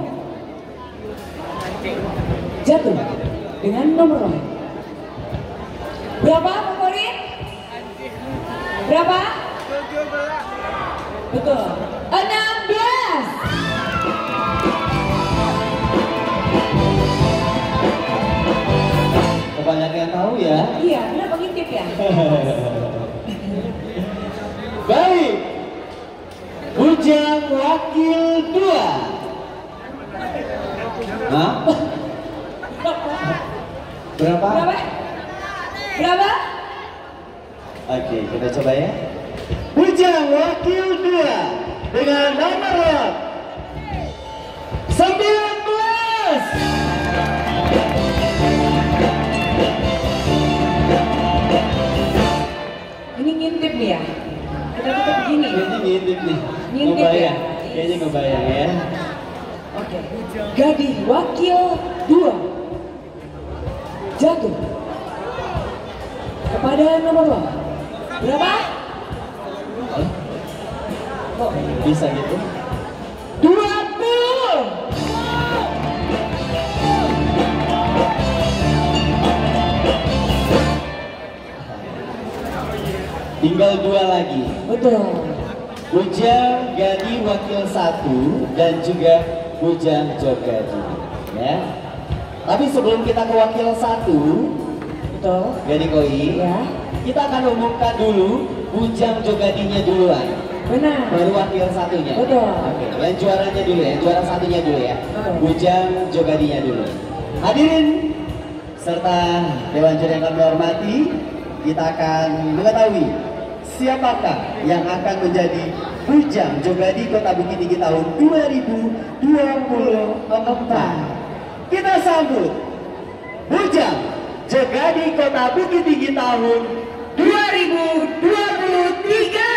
jatuh dengan nomor berapa favorit? Berapa? 17. Betul. 16. Kebanyakan yang tahu ya. Iya, kenapa ngintip ya? Baik. Bujang wakil 2. Hah? Berapa? Berapa? Berapa? Oke, kita coba ya. Bujang wakil 2 dengan nomor 19. Ini ngintip nih ya? Kita tutup begini. Ini ngintip nih. Ngintip ya? Kayaknya ngebayang ya. Oke. Gadis wakil 2 jatuh kepada nomor berapa? Kok bisa gitu? 20. Tinggal 2 lagi. Betul. Bujang Gadi wakil 1 dan juga Bujang Jogadi. Ya. Tapi sebelum kita ke wakil 1, betul. Gadi Koi. Ya. Kita akan umumkan dulu Bujang Jogadinya duluan. Benar. Baru wakil 1-nya. Betul. Oke, yang juaranya dulu ya, juara 1-nya dulu ya. Betul. Bujang Jogadinya dulu. Hadirin serta Dewan Juri yang kami hormati, kita akan mengetahui siapakah yang akan menjadi Bujang Jogadi Kota Bukit Tinggi tahun 2024. Kita sambut Bujang Jogadi Kota Bukit Tinggi tahun 2023.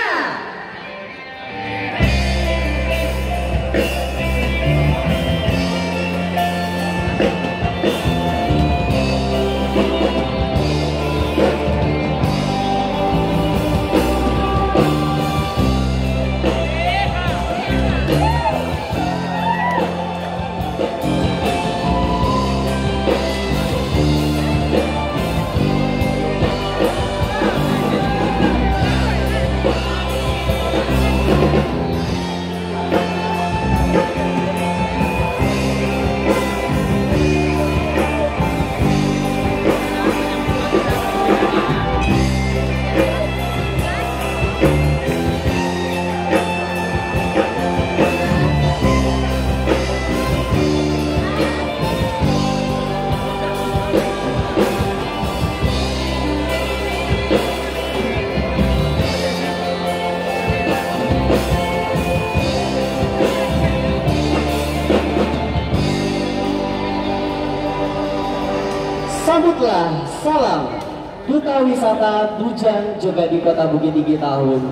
Sambutlah salam Duta Wisata Bujang Jogadi Kota Bukit Tinggi tahun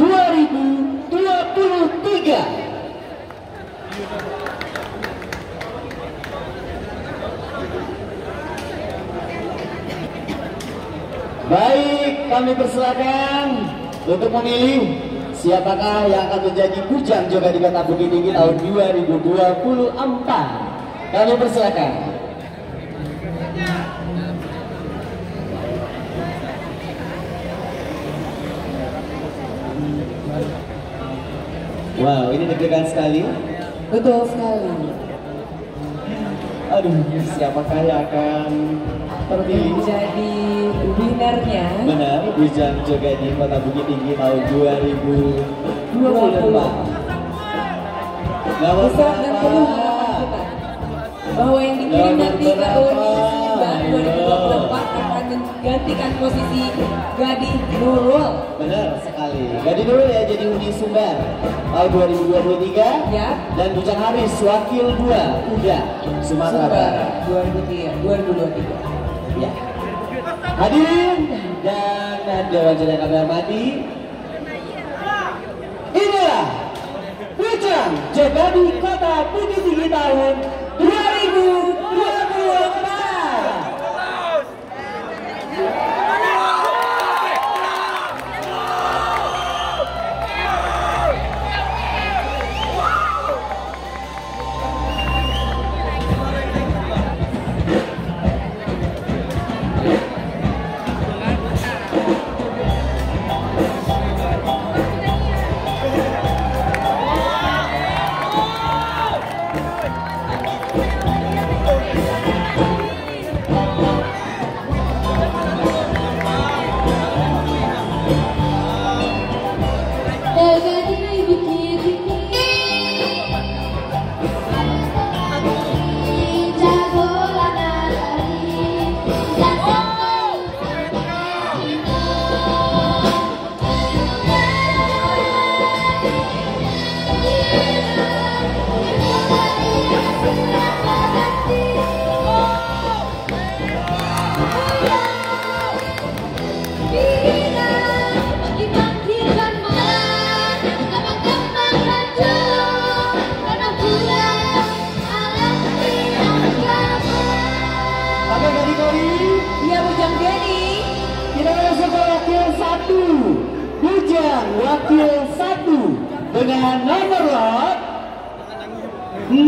2023. Baik, kami persilakan untuk memilih siapakah yang akan menjadi Bujang Jogadi Kota Bukit Tinggi tahun 2024. Kami persilakan. Wow, ini deg-degan sekali. Betul sekali. Aduh, siapakah yang akan terpilih jadi winnernya? Benar, Bujang Jogadi Kota Bukit Tinggi tahun 2024. Nama siapa? Bahwa yang dikirim nanti ke Unisiban 2024 akan menggantikan posisi Gadih Nurul. Benar sekali. Gadih Nurul ya jadi Uni Sumber tahun 2023. Ya. Dan Bujang Haris Wakil 2 Uda Sumatera Barat 2023. Ya. Hadirin dan Dewan Juri yang kami hormati, inilah Bujang Jogadi Kota Bukit Tinggi tahun 2024. Bujang Wakil 1 dengan nomor lot 05.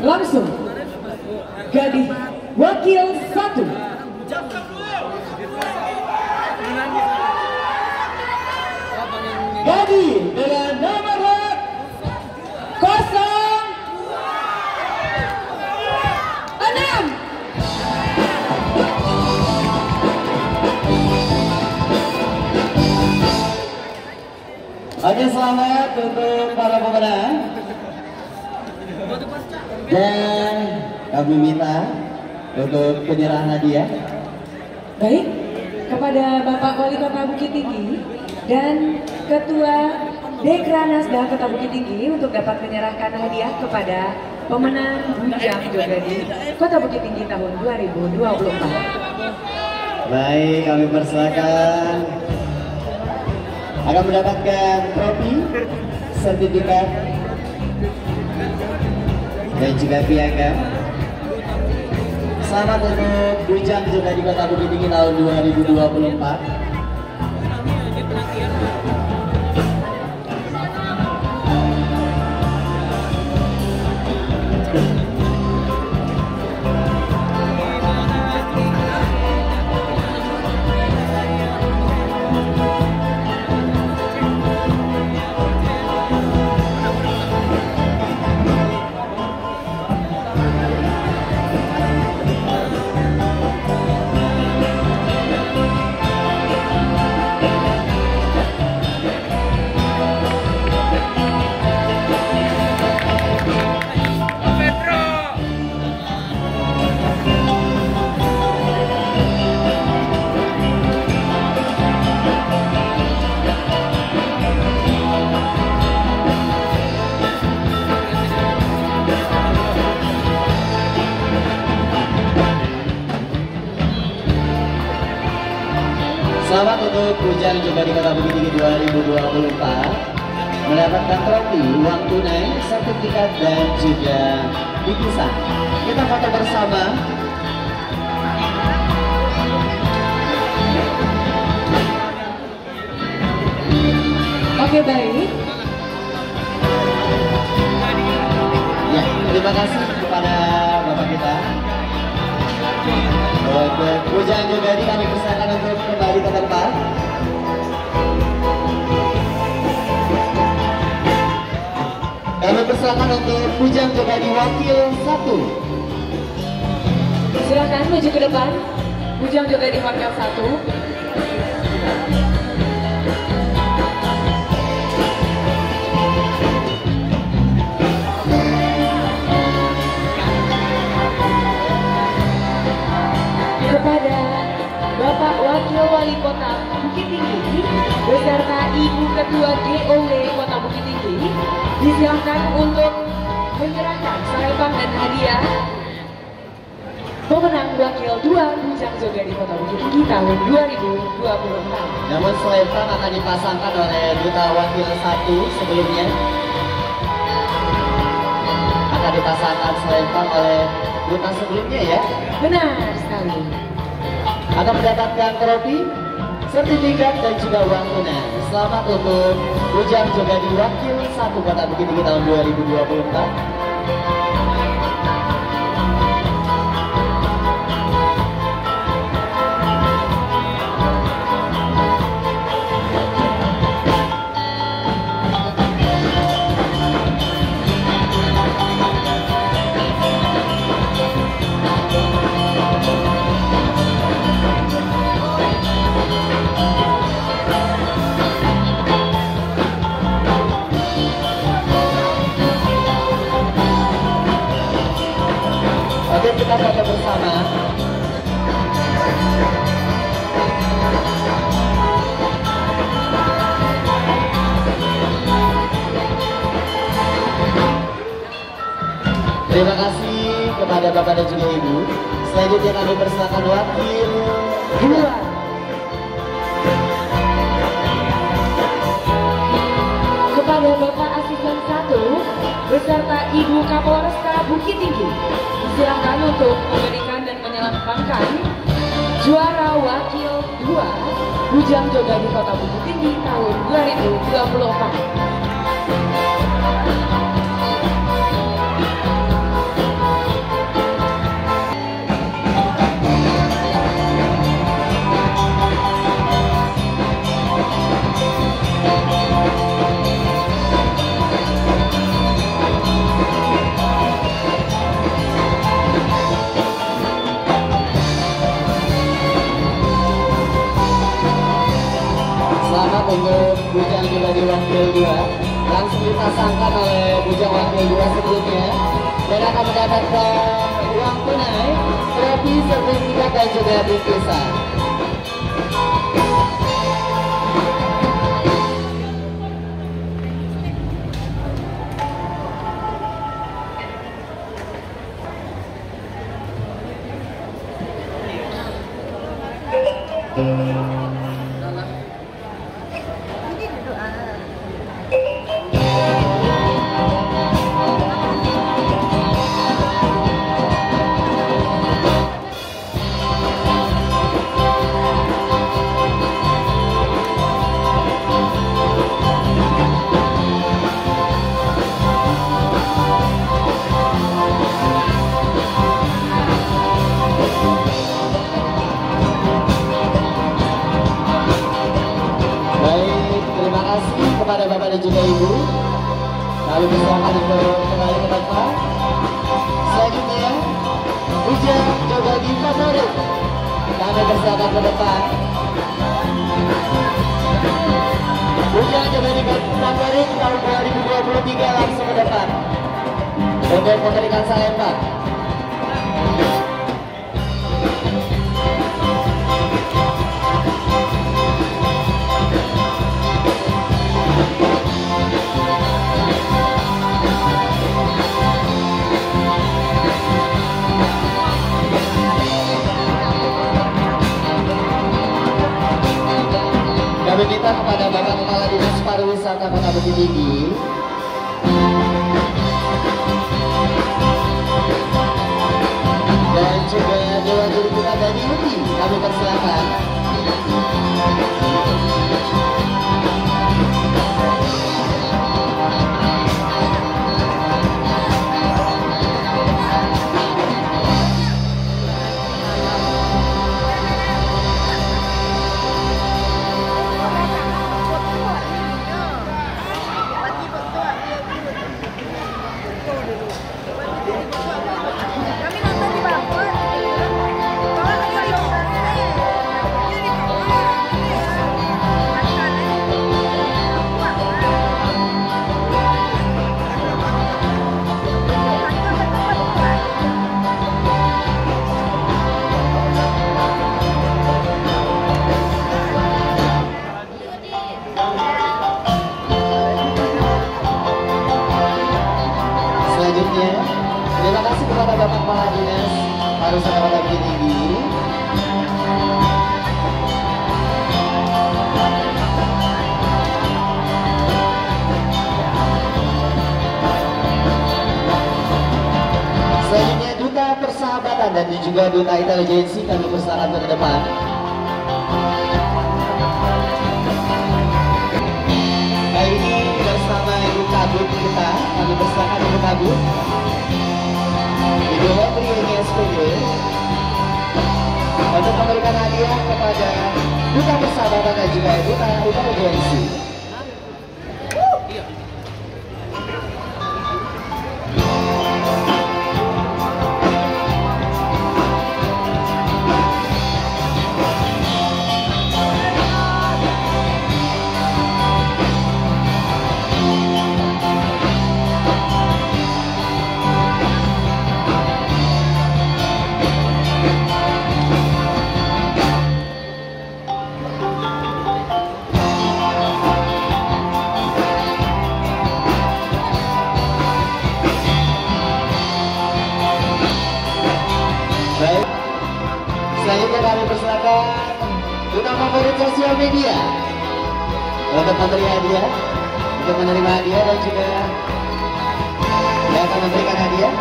Langsung Gadih Wakil 1 Gadih dengan nomor lot 06. Oke, selamat untuk para pemenang. Dan kami minta untuk penyerahan hadiah. Baik, kepada Bapak Wali Kota Bukit Tinggi dan Ketua Dekranasda Kota Bukit Tinggi untuk dapat menyerahkan hadiah kepada pemenang Bujang Jogadi Kota Bukit Tinggi tahun 2024. Baik, kami persilakan akan mendapatkan trofi, sertifikat, dan juga piagam. Selamat untuk Bujang Jogadi Kota Bukit Tinggi tahun 2024. Selamat untuk Bujang Jogadi Kota Bukit Tinggi 2024 mendapatkan trofi, uang tunai, sertifikat, dan juga bingkisan. Kita foto bersama. Oke, baik. Ya, terima kasih kepada Bapak kita. Untuk Bujang Jogadi kami persilakan untuk kembali ke tempat. Kami persilakan untuk Bujang Jogadi Wakil 1. Silakan maju ke depan. Bujang Jogadi Wakil 1. Kepada Bapak Wakil Wali Kota Bukit Tinggi beserta Ibu Ketua GOW Kota Bukit Tinggi disilakan untuk menyerahkan selempang dan hadiah pemenang Wakil 2 Bujang Jogadi Kota Bukit Tinggi tahun 2024. Namun selempang akan dipasangkan oleh Duta Wakil 1 sebelumnya. Akan dipasangkan selempang oleh Duta sebelumnya ya. Benar sekali. Akan mendapatkan trofi, sertifikat, dan juga uang tunai. Selamat untuk Bujang Jogadi Wakil 1 Kota Bukit Tinggi tahun 2024. Oke, kita foto bersama. Terima kasih kepada Bapak dan juga Ibu. Selanjutnya kami persilakan Wakil 2. Kepada Bapak Asisten 1 beserta Ibu Kapolresta Bukit Tinggi silakan untuk memberikan dan menyelempangkan juara Wakil 2 Bujang Jogadi Kota Bukit Tinggi tahun 2024. Selamat untuk Bujang Jogadi Wakil Wakil 2 langsung dipasangkan oleh bujang Wakil 2 sebelumnya dan akan mendapatkan uang tunai, trofi, sertifikat dan juga bingkisan. Kepada Bapak dan juga Ibu, lalu silakan untuk kembali ke tempat. Selanjutnya, Bujang Jogogi Favorit, kami persilakan ke depan. Bujang Jogogi Favorit tahun 2023 langsung ke depan untuk memberikan salembah. Kami minta kepada Bapak Kepala Dinas Pariwisata Kota Bukit Tinggi dan juga Dewan Juri kita dari UTI, kami persilakan. Terima kasih kepada Bapak Kepala Dinas Pariwisata Kota Bukit Tinggi. Selanjutnya Duta Persahabatan dan juga Duta Intelijensi, kami persilakan ke depan. Kali ini bersama Ibu Kabut kita, kami persilakan Ibu Kabut. Ibu Menteri SPD untuk memberikan hadiah kepada Duta Persahabatan dan juga Duta Intelijensi. Selanjutnya kami persilakan Duta Favorit Sosial Media untuk memberi hadiah, untuk menerima hadiah dan juga akan memberikan hadiah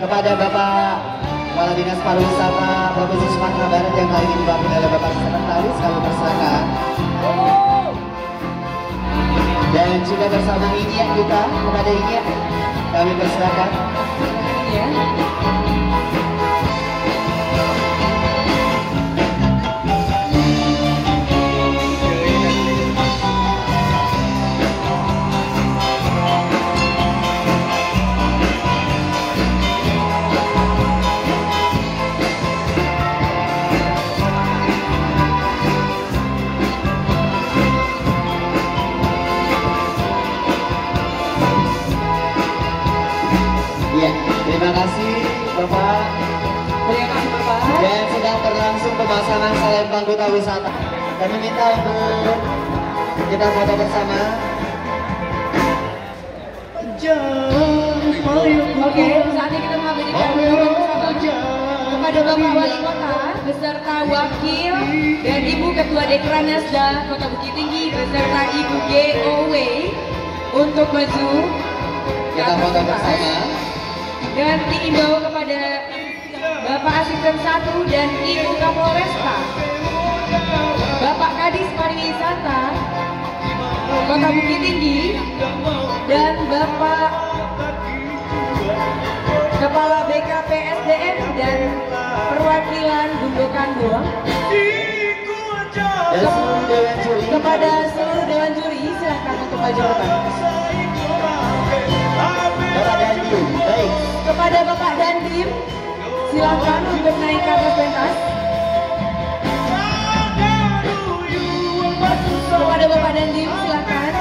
kepada Bapak Kepala Dinas Pariwisata Provinsi Sumatera Barat yang kali ini diwakili oleh Bapak Sekretaris, kami persilakan. Dan juga bersama Inya kita, kepada Inya kami persilakan. Terima kasih Bapak. Terima kasih Bapak. Dan sedang berlangsung pemasangan selempang duta wisata. Kami minta untuk kita foto bersama. Oke, saatnya kita mengabadikan foto bersama kepada Bapak Wali Kota beserta Wakil dan Ibu Ketua Dekranasda Kota Bukit Tinggi beserta Ibu GOW untuk maju ke Kita atas foto pentas. bersama. Dan diimbau kepada Bapak Asisten 1 dan Ibu Kapolresta, Bapak Kadis Pariwisata Kota Bukit Tinggi, dan Bapak Kepala BKPSDM dan perwakilan Gundukan Buang. Dan seluruh dewan juri. Kepada seluruh dewan juri, silakan untuk maju ke depan. Bapak Dandim, baik. Kepada Bapak Dandim, silakan untuk naik ke atas pentas. Kepada Bapak Dandim, silakan.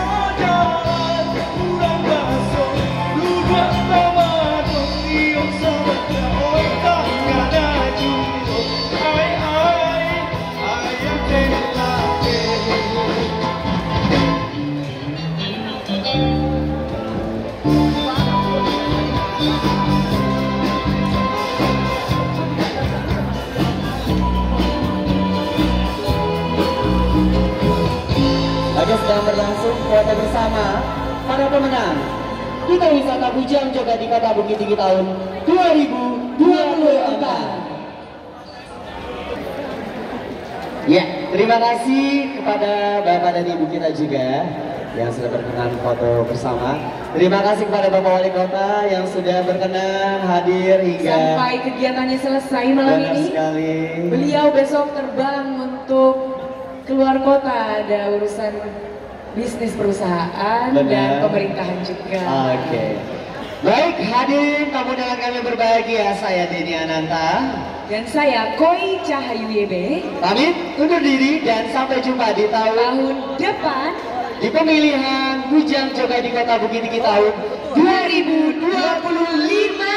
Lagi sedang berlangsung foto bersama para pemenang Duta Wisata Bujang Joget di Kota Bukit Tinggi tahun 2024. Ya, terima kasih kepada Bapak dan Ibu kita juga yang sudah berkenan foto bersama. Terima kasih kepada Bapak Wali Kota yang sudah berkenan hadir hingga Sampai kegiatannya selesai malam benar ini. sekali. Beliau besok terbang untuk keluar kota, ada urusan bisnis perusahaan Benar. dan pemerintahan juga. Oke. Baik, hadirin tamu dengan kami berbahagia, saya Denny Ananta. Dan saya Koi Cahayu YB. Pamit undur diri dan sampai jumpa di tahun depan di pemilihan Bujang Joget di Kota Bukit Tinggi tahun 2025.